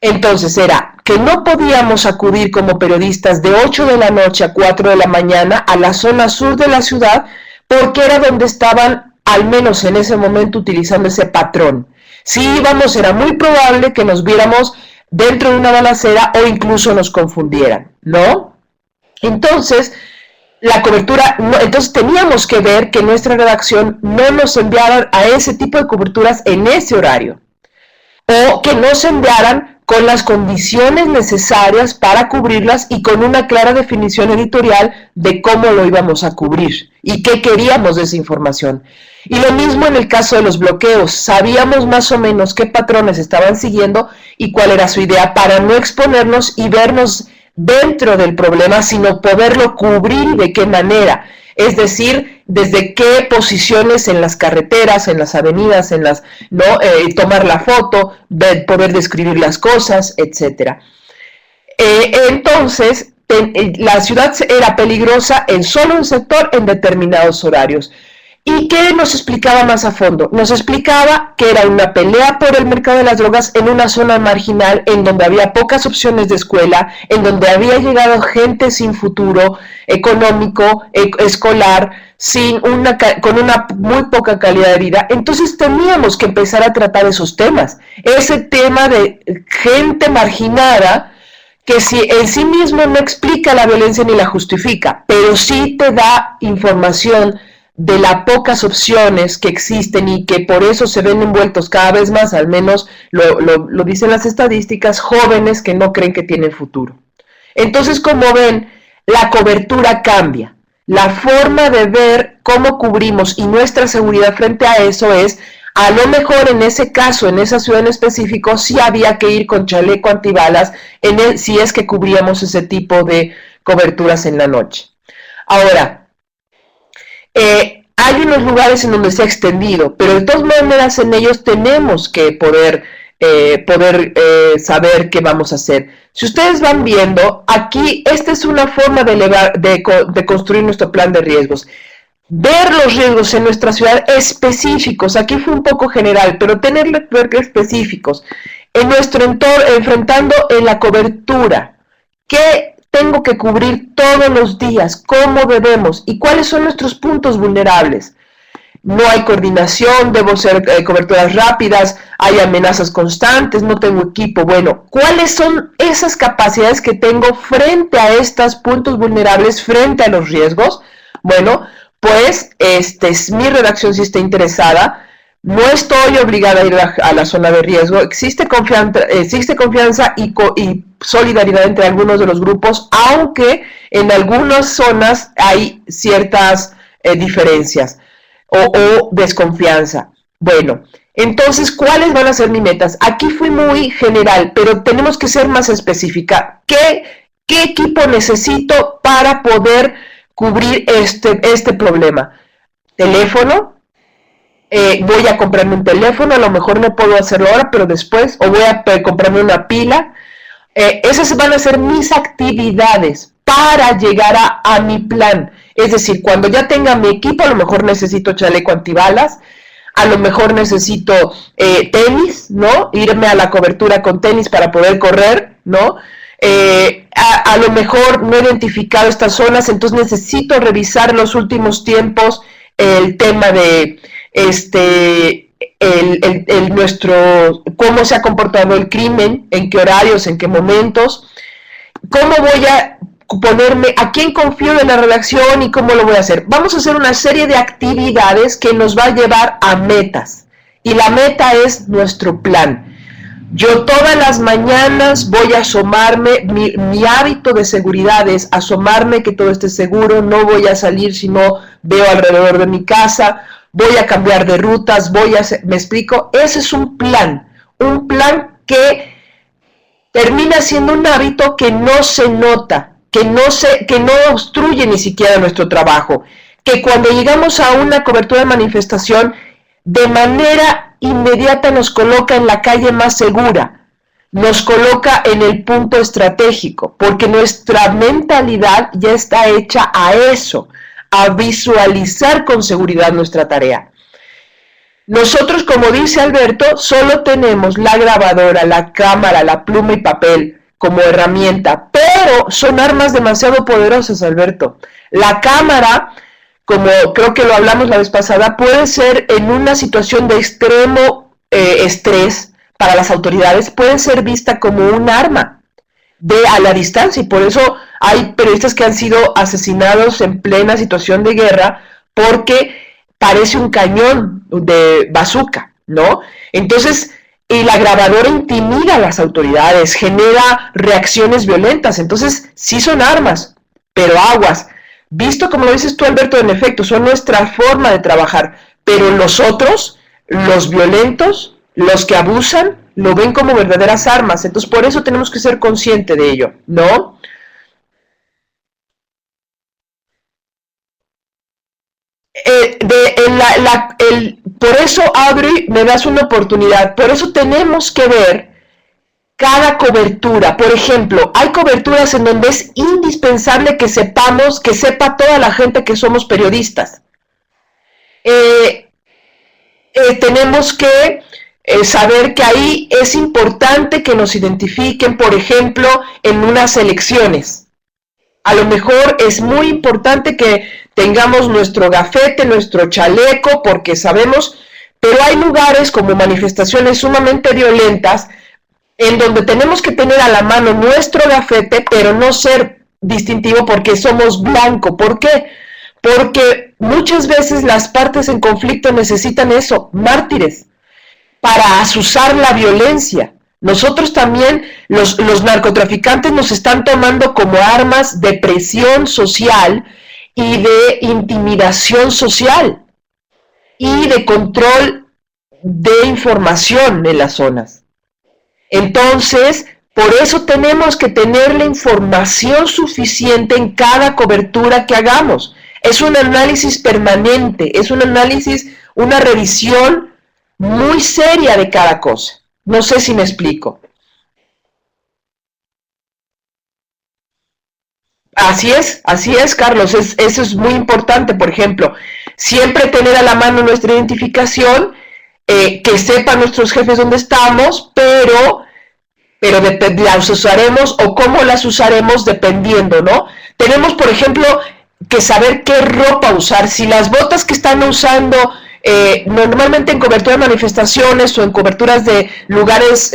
Entonces era que no podíamos acudir como periodistas de 8 de la noche a 4 de la mañana a la zona sur de la ciudad porque era donde estaban, al menos en ese momento, utilizando ese patrón. Si íbamos, era muy probable que nos viéramos dentro de una balacera o incluso nos confundieran, ¿no? Entonces, la cobertura, entonces teníamos que ver que nuestra redacción no nos enviara a ese tipo de coberturas en ese horario, o que nos enviaran con las condiciones necesarias para cubrirlas y con una clara definición editorial de cómo lo íbamos a cubrir y qué queríamos de esa información. Y lo mismo en el caso de los bloqueos, sabíamos más o menos qué patrones estaban siguiendo y cuál era su idea para no exponernos y vernos dentro del problema, sino poderlo cubrir de qué manera. Es decir, desde qué posiciones en las carreteras, en las avenidas, tomar la foto, poder describir las cosas, etc. Entonces, la ciudad era peligrosa en solo un sector en determinados horarios. ¿Y qué nos explicaba más a fondo? Nos explicaba que era una pelea por el mercado de las drogas en una zona marginal, en donde había pocas opciones de escuela, en donde había llegado gente sin futuro económico, escolar, con una muy poca calidad de vida. Entonces teníamos que empezar a tratar esos temas. Ese tema de gente marginada, que en sí mismo no explica la violencia ni la justifica, pero sí te da información de las pocas opciones que existen y que por eso se ven envueltos cada vez más, al menos lo dicen las estadísticas, jóvenes que no creen que tienen futuro. Entonces, como ven, la cobertura cambia. La forma de ver cómo cubrimos y nuestra seguridad frente a eso es, a lo mejor en ese caso, en esa ciudad en específico, sí había que ir con chaleco antibalas si es que cubríamos ese tipo de coberturas en la noche. Ahora, hay unos lugares en donde se ha extendido, pero de todas maneras en ellos tenemos que poder saber qué vamos a hacer. Si ustedes van viendo, aquí esta es una forma de construir nuestro plan de riesgos. Ver los riesgos en nuestra ciudad específicos, aquí fue un poco general, pero tener específicos. En nuestro entorno, enfrentando en la cobertura, ¿qué tengo que cubrir todos los días? ¿Cómo debemos? ¿Y cuáles son nuestros puntos vulnerables? No hay coordinación, debo hacer coberturas rápidas, hay amenazas constantes, no tengo equipo. Bueno, ¿cuáles son esas capacidades que tengo frente a estos puntos vulnerables, frente a los riesgos? Bueno, pues mi redacción si está interesada. No estoy obligada a ir a la zona de riesgo. Existe confianza y solidaridad entre algunos de los grupos, aunque en algunas zonas hay ciertas diferencias o desconfianza. Bueno, entonces, ¿cuáles van a ser mis metas? Aquí fui muy general, pero tenemos que ser más específica. ¿Qué equipo necesito para poder cubrir este problema? Teléfono. Voy a comprarme un teléfono, a lo mejor no puedo hacerlo ahora, pero después, o voy a comprarme una pila. Esas van a ser mis actividades para llegar a mi plan. Es decir, cuando ya tenga mi equipo, a lo mejor necesito chaleco antibalas, a lo mejor necesito tenis, ¿no? Irme a la cobertura con tenis para poder correr, ¿no? A lo mejor no he identificado estas zonas, entonces necesito revisar los últimos tiempos el tema de cómo se ha comportado el crimen, en qué horarios, en qué momentos, cómo voy a ponerme, a quién confío de la redacción y cómo lo voy a hacer. Vamos a hacer una serie de actividades que nos va a llevar a metas. Y la meta es nuestro plan. Yo todas las mañanas voy a asomarme, mi hábito de seguridad es asomarme que todo esté seguro, no voy a salir si no veo alrededor de mi casa, voy a cambiar de rutas, ¿me explico? Ese es un plan que termina siendo un hábito que no se nota, que no obstruye ni siquiera nuestro trabajo, que cuando llegamos a una cobertura de manifestación, de manera inmediata nos coloca en la calle más segura, nos coloca en el punto estratégico, porque nuestra mentalidad ya está hecha a eso, a visualizar con seguridad nuestra tarea. Nosotros, como dice Alberto, solo tenemos la grabadora, la cámara, la pluma y papel como herramienta, pero son armas demasiado poderosas, Alberto. La cámara, como creo que lo hablamos la vez pasada, puede ser en una situación de extremo estrés para las autoridades, puede ser vista como un arma a la distancia, y por eso hay periodistas que han sido asesinados en plena situación de guerra porque parece un cañón de bazooka, ¿no? Entonces, y la grabadora intimida a las autoridades, genera reacciones violentas, entonces sí son armas, pero aguas. Visto como lo dices tú, Alberto, en efecto, son nuestra forma de trabajar, pero los otros, los violentos, los que abusan, lo ven como verdaderas armas, entonces por eso tenemos que ser conscientes de ello, ¿no? Por eso, Audrey, me das una oportunidad, por eso tenemos que ver cada cobertura. Por ejemplo, hay coberturas en donde es indispensable que sepa toda la gente que somos periodistas. Tenemos que saber que ahí es importante que nos identifiquen, por ejemplo, en unas elecciones. A lo mejor es muy importante que tengamos nuestro gafete, nuestro chaleco, porque sabemos, pero hay lugares como manifestaciones sumamente violentas en donde tenemos que tener a la mano nuestro gafete, pero no ser distintivo porque somos blanco. ¿Por qué? Porque muchas veces las partes en conflicto necesitan eso, mártires, para azuzar la violencia. Nosotros también, los narcotraficantes nos están tomando como armas de presión social y de intimidación social y de control de información en las zonas. Entonces, por eso tenemos que tener la información suficiente en cada cobertura que hagamos. Es un análisis permanente, es un análisis, una revisión muy seria de cada cosa. No sé si me explico. Así es, Carlos, eso es muy importante. Por ejemplo, siempre tener a la mano nuestra identificación, que sepan nuestros jefes dónde estamos, pero las usaremos o cómo las usaremos dependiendo, ¿no? Tenemos, por ejemplo, que saber qué ropa usar. Si las botas que están usando normalmente en cobertura de manifestaciones o en coberturas de lugares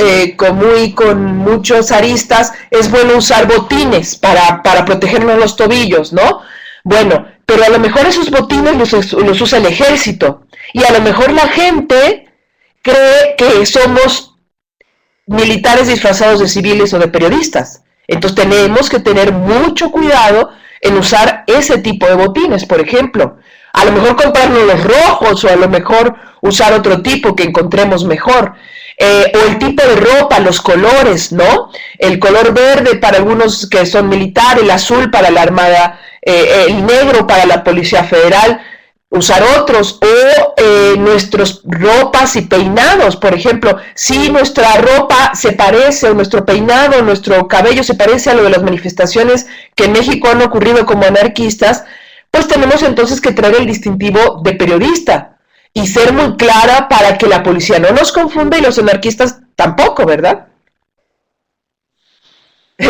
con muchos aristas, es bueno usar botines para protegernos los tobillos, ¿no? Bueno, pero a lo mejor esos botines los usa el ejército y a lo mejor la gente cree que somos militares disfrazados de civiles o de periodistas. Entonces tenemos que tener mucho cuidado en usar ese tipo de botines, por ejemplo. A lo mejor comprarnos los rojos o a lo mejor usar otro tipo que encontremos mejor. O el tipo de ropa, los colores, ¿no? El color verde para algunos que son militares, el azul para la Armada, el negro para la Policía Federal, usar otros, o nuestras ropas y peinados, por ejemplo, si nuestra ropa se parece, o nuestro peinado, nuestro cabello se parece a lo de las manifestaciones que en México han ocurrido como anarquistas, pues tenemos entonces que traer el distintivo de periodista y ser muy clara para que la policía no nos confunda y los anarquistas tampoco, ¿verdad?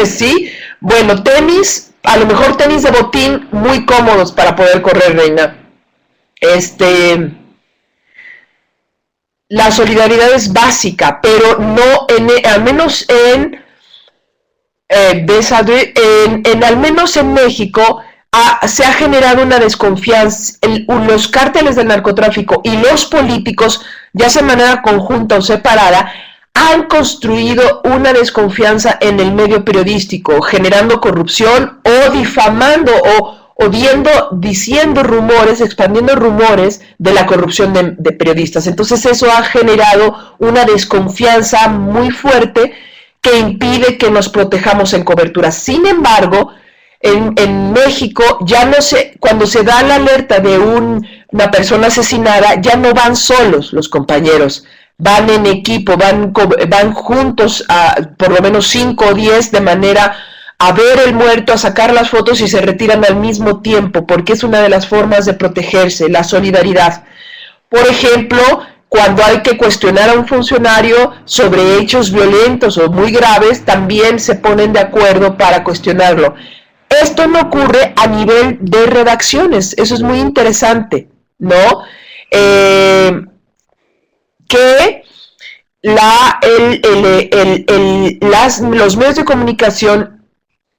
Sí, bueno, tenis, a lo mejor tenis de botín muy cómodos para poder correr, Reina. la solidaridad es básica, pero no al menos al menos en México se ha generado una desconfianza. Los cárteles del narcotráfico y los políticos, ya sea de manera conjunta o separada, han construido una desconfianza en el medio periodístico, generando corrupción o difamando o diciendo rumores, expandiendo rumores de la corrupción de periodistas. Entonces eso ha generado una desconfianza muy fuerte que impide que nos protejamos en cobertura. Sin embargo, en México ya no cuando se da la alerta de una persona asesinada, ya no van solos los compañeros, van en equipo, van juntos, por lo menos 5 o 10, de manera a ver el muerto, a sacar las fotos y se retiran al mismo tiempo, porque es una de las formas de protegerse, la solidaridad. Por ejemplo, cuando hay que cuestionar a un funcionario sobre hechos violentos o muy graves, también se ponen de acuerdo para cuestionarlo. Esto no ocurre a nivel de redacciones, eso es muy interesante, ¿no? Que los medios de comunicación,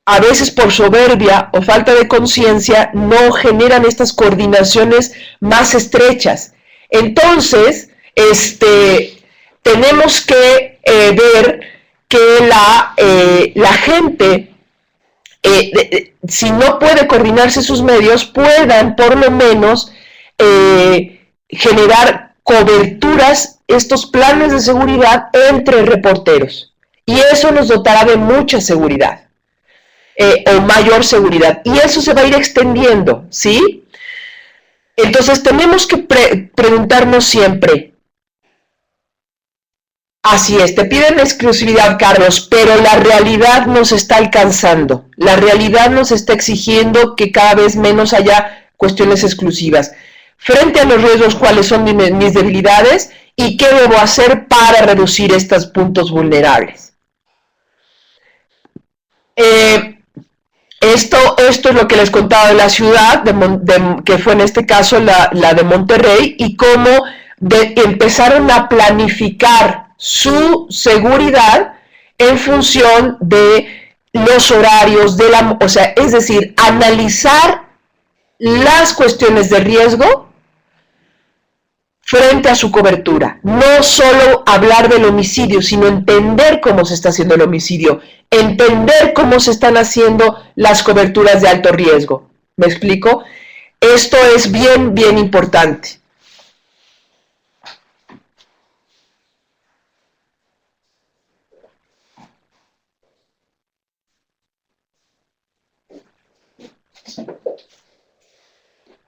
a veces por soberbia o falta de conciencia, no generan estas coordinaciones más estrechas. Entonces, tenemos que ver que la gente, si no puede coordinarse sus medios, puedan por lo menos generar coberturas, estos planes de seguridad entre reporteros. Y eso nos dotará de mucha seguridad. O mayor seguridad, y eso se va a ir extendiendo, ¿sí? Entonces tenemos que preguntarnos siempre, así es, te piden exclusividad, Carlos, pero la realidad nos está alcanzando, la realidad nos está exigiendo que cada vez menos haya cuestiones exclusivas. Frente a los riesgos, ¿cuáles son mis debilidades? ¿Y qué debo hacer para reducir estos puntos vulnerables? Esto es lo que les contaba de la ciudad, que fue en este caso la de Monterrey, y cómo empezaron a planificar su seguridad en función de los horarios, es decir, analizar las cuestiones de riesgo frente a su cobertura. No solo hablar del homicidio, sino entender cómo se está haciendo el homicidio, entender cómo se están haciendo las coberturas de alto riesgo. ¿Me explico? Esto es bien, bien importante.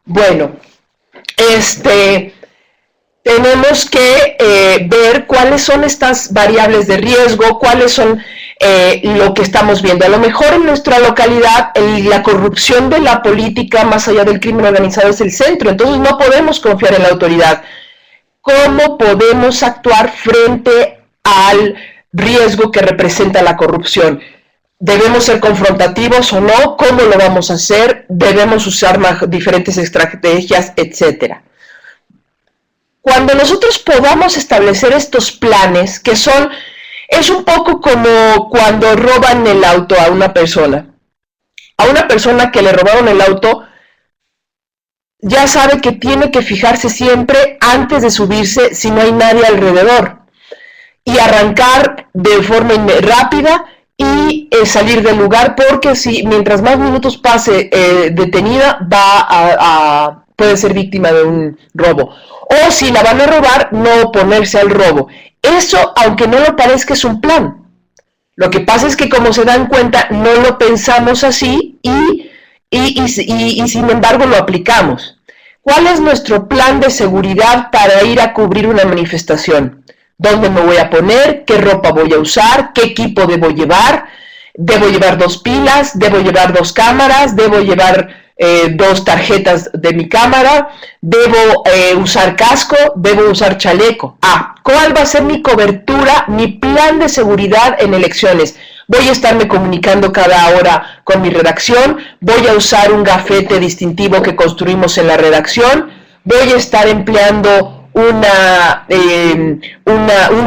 Bueno, tenemos que ver cuáles son estas variables de riesgo, cuáles son lo que estamos viendo. A lo mejor en nuestra localidad la corrupción de la política, más allá del crimen organizado, es el centro, entonces no podemos confiar en la autoridad. ¿Cómo podemos actuar frente al riesgo que representa la corrupción? ¿Debemos ser confrontativos o no? ¿Cómo lo vamos a hacer? ¿Debemos usar diferentes estrategias, etcétera? Cuando nosotros podamos establecer estos planes, es un poco como cuando roban el auto a una persona. A una persona que le robaron el auto, ya sabe que tiene que fijarse siempre antes de subirse si no hay nadie alrededor y arrancar de forma rápida y salir del lugar, porque mientras más minutos pase detenida, puede ser víctima de un robo. O si la van a robar, no oponerse al robo. Eso, aunque no lo parezca, es un plan. Lo que pasa es que, como se dan cuenta, no lo pensamos así y sin embargo lo aplicamos. ¿Cuál es nuestro plan de seguridad para ir a cubrir una manifestación? ¿Dónde me voy a poner? ¿Qué ropa voy a usar? ¿Qué equipo debo llevar? ¿Debo llevar 2 pilas? ¿Debo llevar 2 cámaras? ¿Debo llevar 2 tarjetas de mi cámara? ¿Debo usar casco? ¿Debo usar chaleco? ¿Cuál va a ser mi cobertura, mi plan de seguridad en elecciones? Voy a estarme comunicando cada hora con mi redacción, voy a usar un gafete distintivo que construimos en la redacción, voy a estar empleando un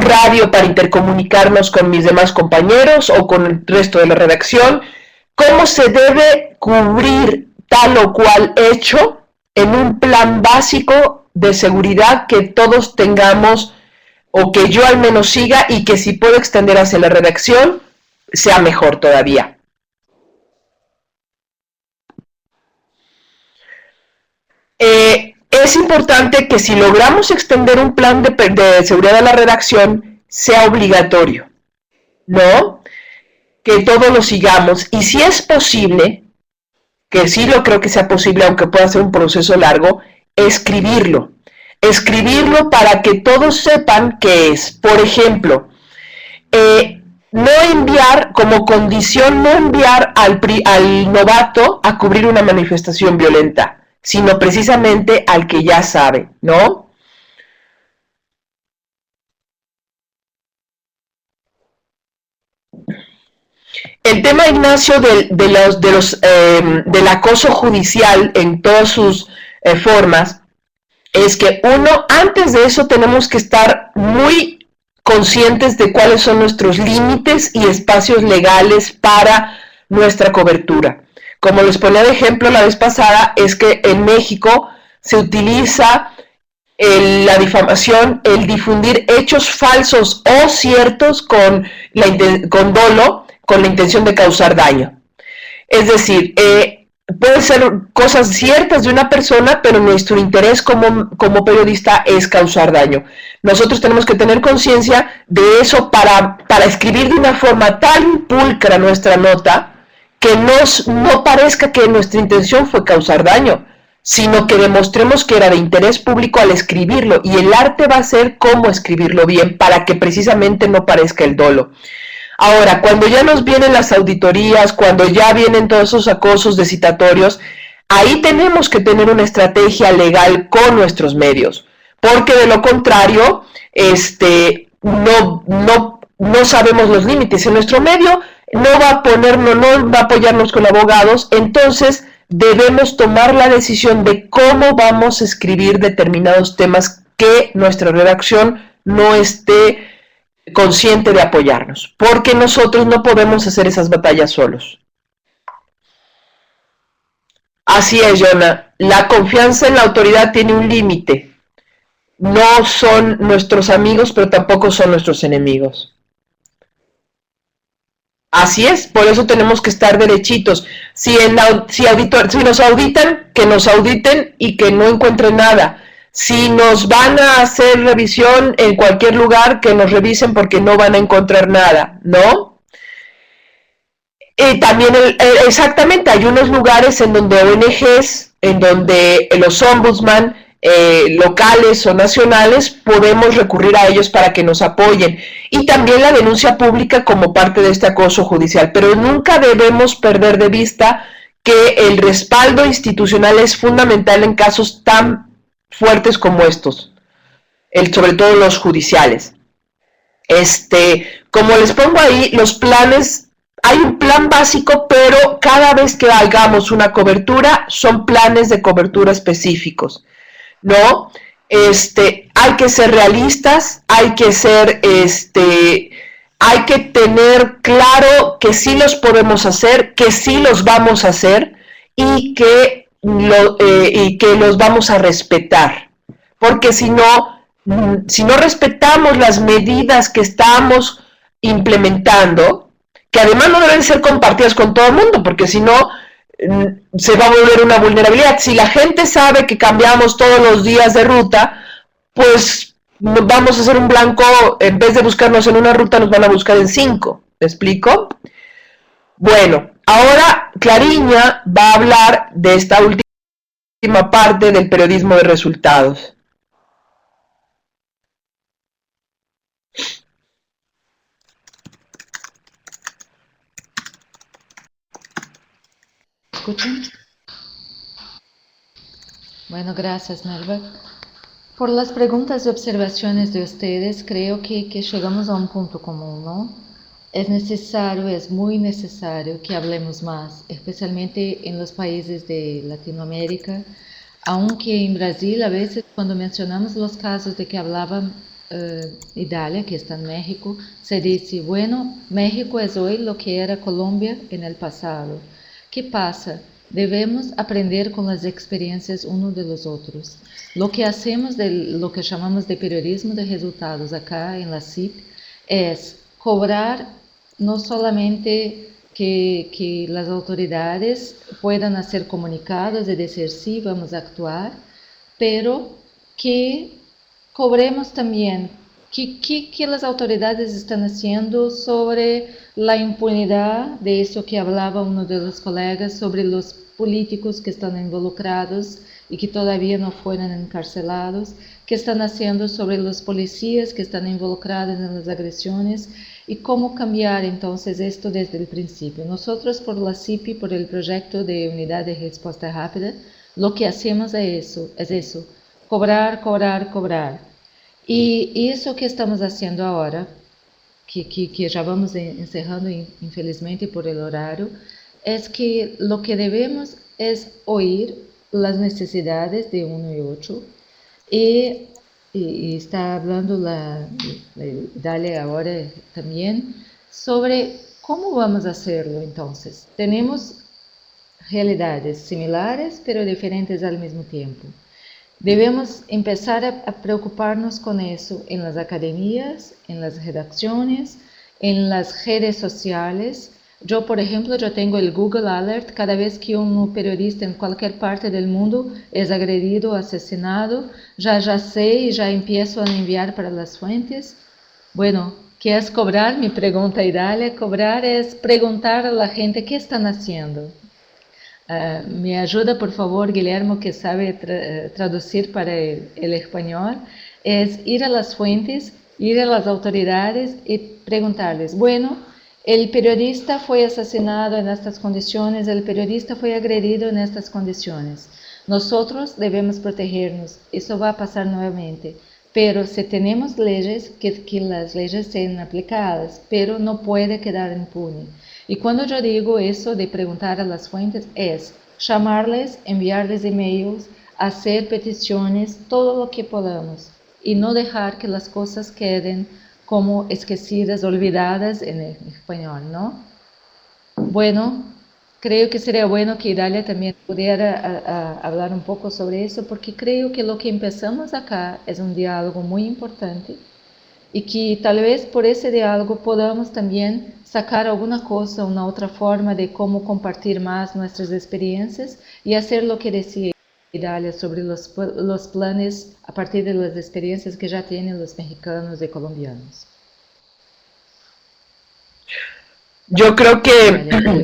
radio para intercomunicarnos con mis demás compañeros o con el resto de la redacción, cómo se debe cubrir tal o cual hecho en un plan básico de seguridad que todos tengamos o que yo al menos siga y que si puedo extender hacia la redacción sea mejor todavía. Es importante que si logramos extender un plan de seguridad a la redacción sea obligatorio, ¿no? Que todos lo sigamos y si es posible, que sí lo creo que sea posible, aunque pueda ser un proceso largo, escribirlo. Escribirlo para que todos sepan qué es. Por ejemplo, no enviar, como condición, no enviar al novato a cubrir una manifestación violenta, sino precisamente al que ya sabe, ¿no? El tema, Ignacio, del acoso judicial en todas sus formas, es que uno, antes de eso tenemos que estar muy conscientes de cuáles son nuestros límites y espacios legales para nuestra cobertura. Como les ponía de ejemplo la vez pasada, es que en México se utiliza la difamación, el difundir hechos falsos o ciertos con dolo, con la intención de causar daño. Es decir, pueden ser cosas ciertas de una persona, pero nuestro interés como periodista es causar daño. Nosotros tenemos que tener conciencia de eso para escribir de una forma tan pulcra nuestra nota que no parezca que nuestra intención fue causar daño, sino que demostremos que era de interés público al escribirlo, y el arte va a ser cómo escribirlo bien para que precisamente no parezca el dolo. Ahora, cuando ya nos vienen las auditorías, cuando ya vienen todos esos acosos de citatorios, ahí tenemos que tener una estrategia legal con nuestros medios, porque de lo contrario, no sabemos los límites. En nuestro medio no va a apoyarnos con abogados, entonces debemos tomar la decisión de cómo vamos a escribir determinados temas que nuestra redacción no esté consciente de apoyarnos, porque nosotros no podemos hacer esas batallas solos. Así es, Jonah, la confianza en la autoridad tiene un límite. No son nuestros amigos, pero tampoco son nuestros enemigos. Así es, por eso tenemos que estar derechitos. Si nos auditan, que nos auditen y que no encuentren nada. Si nos van a hacer revisión en cualquier lugar, que nos revisen porque no van a encontrar nada, ¿no? También, exactamente, hay unos lugares en donde ONGs, en donde los ombudsman locales o nacionales, podemos recurrir a ellos para que nos apoyen. Y también la denuncia pública como parte de este acoso judicial. Pero nunca debemos perder de vista que el respaldo institucional es fundamental en casos tan fuertes como estos, sobre todo los judiciales. Como les pongo ahí, los planes, hay un plan básico, pero cada vez que hagamos una cobertura, son planes de cobertura específicos, ¿no? Hay que ser realistas, hay que tener claro que sí los podemos hacer, que sí los vamos a hacer y que los vamos a respetar, porque si no respetamos las medidas que estamos implementando, que además no deben ser compartidas con todo el mundo, porque si no se va a volver una vulnerabilidad. Si la gente sabe que cambiamos todos los días de ruta, pues vamos a hacer un blanco, en vez de buscarnos en una ruta, nos van a buscar en 5. ¿Me explico? Bueno, ahora Clariña va a hablar de esta última parte del periodismo de resultados. ¿Escuchan? Bueno, gracias, Melba. Por las preguntas y observaciones de ustedes, creo que llegamos a un punto común, ¿no? Es necesario, es muy necesario que hablemos más, especialmente en los países de Latinoamérica. Aunque en Brasil a veces cuando mencionamos los casos de que hablaba Italia, que está en México, se dice, bueno, México es hoy lo que era Colombia en el pasado. ¿Qué pasa? Debemos aprender con las experiencias unos de los otros. Lo que hacemos de lo que llamamos de periodismo de resultados acá en la CIP es cobrar no solamente que las autoridades puedan hacer comunicados y decir sí, vamos a actuar, pero que cobremos también que las autoridades están haciendo sobre la impunidad de eso que hablaba uno de los colegas, sobre los políticos que están involucrados y que todavía no fueron encarcelados, que están haciendo sobre los policías que están involucrados en las agresiones y cómo cambiar entonces esto desde el principio. Nosotros por la CIPI, por el proyecto de Unidad de Respuesta Rápida, lo que hacemos es eso, cobrar, cobrar, cobrar. Y eso que estamos haciendo ahora, que ya vamos encerrando infelizmente por el horario, es que lo que debemos es oír las necesidades de uno y otro y, y está hablando Dale ahora también sobre cómo vamos a hacerlo entonces. Tenemos realidades similares pero diferentes al mismo tiempo. Debemos empezar a preocuparnos con eso en las academias, en las redacciones, en las redes sociales. Yo, por ejemplo, yo tengo el Google Alert cada vez que un periodista en cualquier parte del mundo es agredido o asesinado, ya sé y ya empiezo a enviar para las fuentes. Bueno, ¿qué es cobrar? Me pregunta Idalia. Cobrar es preguntar a la gente qué están haciendo. Me ayuda, por favor, Guillermo, que sabe traducir para el español, es ir a las fuentes, ir a las autoridades y preguntarles, bueno, el periodista fue asesinado en estas condiciones, el periodista fue agredido en estas condiciones. Nosotros debemos protegernos, eso va a pasar nuevamente. Pero si tenemos leyes, que las leyes sean aplicadas, pero no puede quedar impune. Y cuando yo digo eso de preguntar a las fuentes, es llamarles, enviarles emails, hacer peticiones, todo lo que podamos. Y no dejar que las cosas queden como esquecidas, olvidadas en el español, ¿no? Bueno, creo que sería bueno que Idalia también pudiera hablar un poco sobre eso, porque creo que lo que empezamos acá es un diálogo muy importante y que tal vez por ese diálogo podamos también sacar alguna cosa, una otra forma de cómo compartir más nuestras experiencias y hacer lo que decía Idalia sobre los planes a partir de las experiencias que ya tienen los mexicanos y colombianos. Yo creo que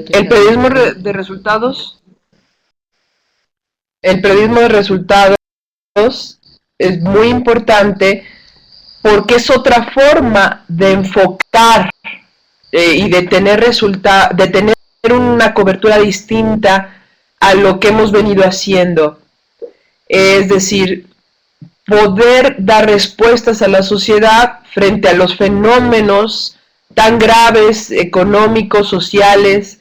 el periodismo de resultados es muy importante porque es otra forma de enfocar y de tener de tener una cobertura distinta a lo que hemos venido haciendo. Es decir, poder dar respuestas a la sociedad frente a los fenómenos tan graves, económicos, sociales,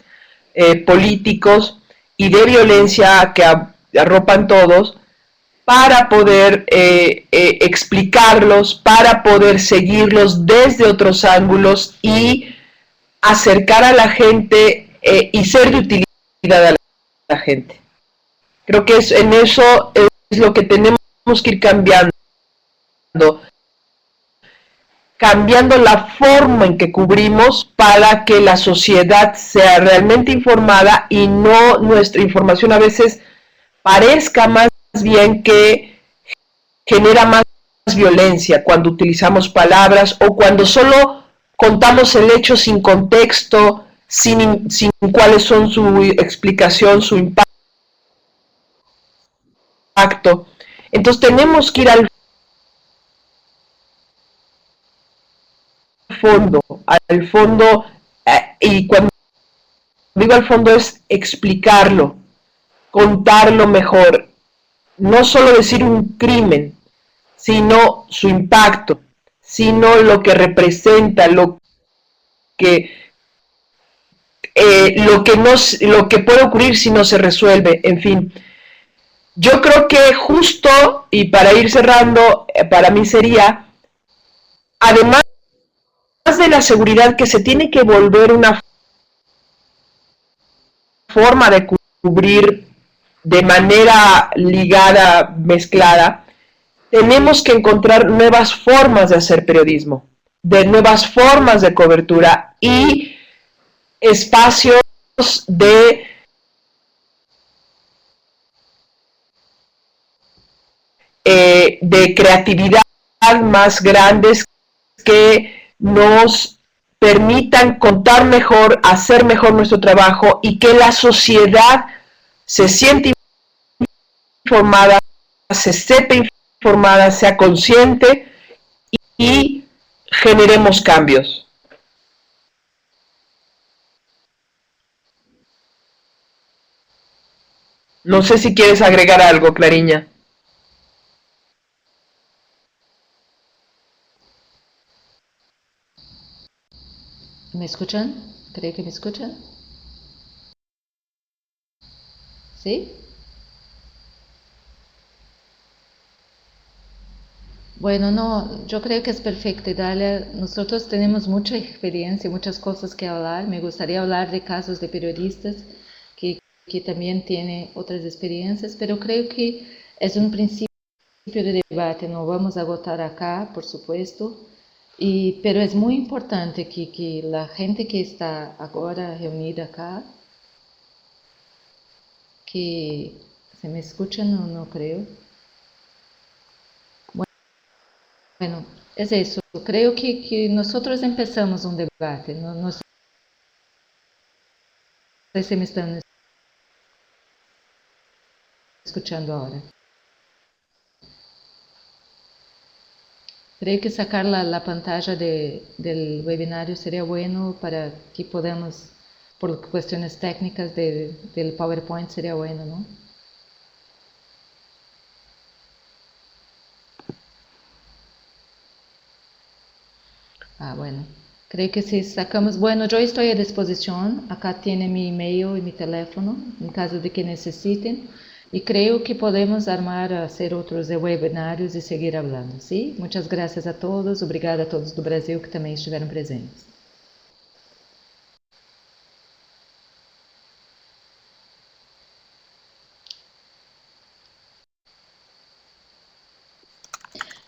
políticos y de violencia que arropan todos, para poder explicarlos, para poder seguirlos desde otros ángulos y acercar a la gente y ser de utilidad a la gente. Creo que en eso es lo que tenemos que ir cambiando la forma en que cubrimos para que la sociedad sea realmente informada y no nuestra información a veces parezca más bien que genera más violencia cuando utilizamos palabras o cuando solo contamos el hecho sin contexto, sin cuáles son su explicación, su impacto. Entonces tenemos que ir al fondo, y cuando digo al fondo es explicarlo, contarlo mejor, no solo decir un crimen, sino su impacto, sino lo que representa, que lo que puede ocurrir si no se resuelve, en fin. Yo creo que justo, y para ir cerrando, para mí sería, además de la seguridad, que se tiene que volver una forma de cubrir de manera ligada, mezclada, tenemos que encontrar nuevas formas de hacer periodismo, de nuevas formas de cobertura y espacios de creatividad más grandes que nos permitan contar mejor, hacer mejor nuestro trabajo y que la sociedad se siente informada, se sepa informada, sea consciente y generemos cambios. No sé si quieres agregar algo, Clariña. ¿Me escuchan? ¿Cree que me escuchan? ¿Sí? Bueno, no, yo creo que es perfecto, Dalia. Nosotros tenemos mucha experiencia, muchas cosas que hablar. Me gustaría hablar de casos de periodistas que también tienen otras experiencias, pero creo que es un principio de debate. No vamos a agotar acá, por supuesto, pero es muy importante que la gente que está ahora reunida acá, que se me escuchan o no creo. Bueno, es eso. Creo que nosotros empezamos un debate. No, no sé si me están escuchando ahora. Creo que sacar la pantalla del webinario sería bueno para que podamos, por cuestiones técnicas del PowerPoint, sería bueno, ¿no? Ah, bueno. Creo que si sacamos, bueno, yo estoy a disposición. Acá tiene mi email y mi teléfono, en caso de que necesiten. Y creo que podemos armar, hacer otros webinarios y seguir hablando, ¿sí? Muchas gracias a todos. Obrigada a todos do Brasil que também estiveram presentes.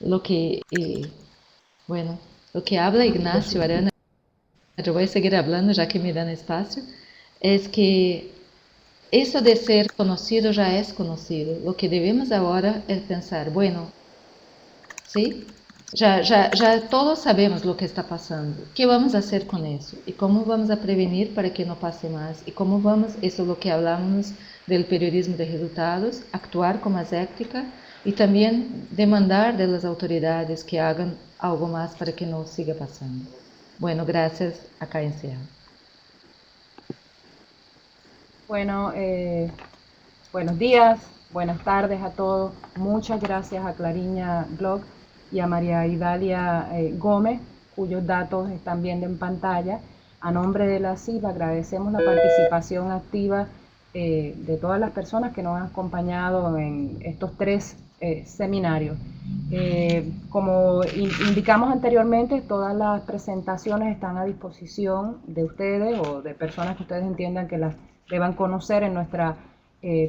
Lo que, bueno, lo que habla Ignacio Arana, yo voy a seguir hablando ya que me dan espacio, es que eso de ser conocido ya es conocido. Lo que debemos ahora es pensar, bueno, ¿sí? Ya todos sabemos lo que está pasando. ¿Qué vamos a hacer con eso? ¿Y cómo vamos a prevenir para que no pase más? ¿Y cómo vamos, eso es lo que hablamos del periodismo de resultados, actuar con más ética y también demandar de las autoridades que hagan algo más para que no siga pasando? Bueno, gracias. Acá encierro. Bueno, buenos días, buenas tardes a todos. Muchas gracias a Clariña Blog y a María Idalia Gómez, cuyos datos están viendo en pantalla. A nombre de la CIP agradecemos la participación activa de todas las personas que nos han acompañado en estos tres seminarios. Como indicamos anteriormente, todas las presentaciones están a disposición de ustedes o de personas que ustedes entiendan que las deban conocer en nuestra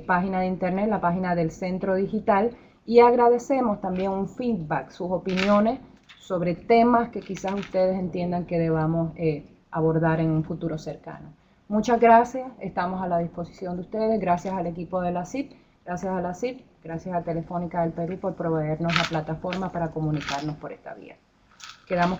página de internet, la página del Centro Digital, y agradecemos también un feedback, sus opiniones sobre temas que quizás ustedes entiendan que debamos abordar en un futuro cercano. Muchas gracias, estamos a la disposición de ustedes, gracias al equipo de la CIP, gracias a la CIP, gracias a Telefónica del Perú por proveernos la plataforma para comunicarnos por esta vía. Quedamos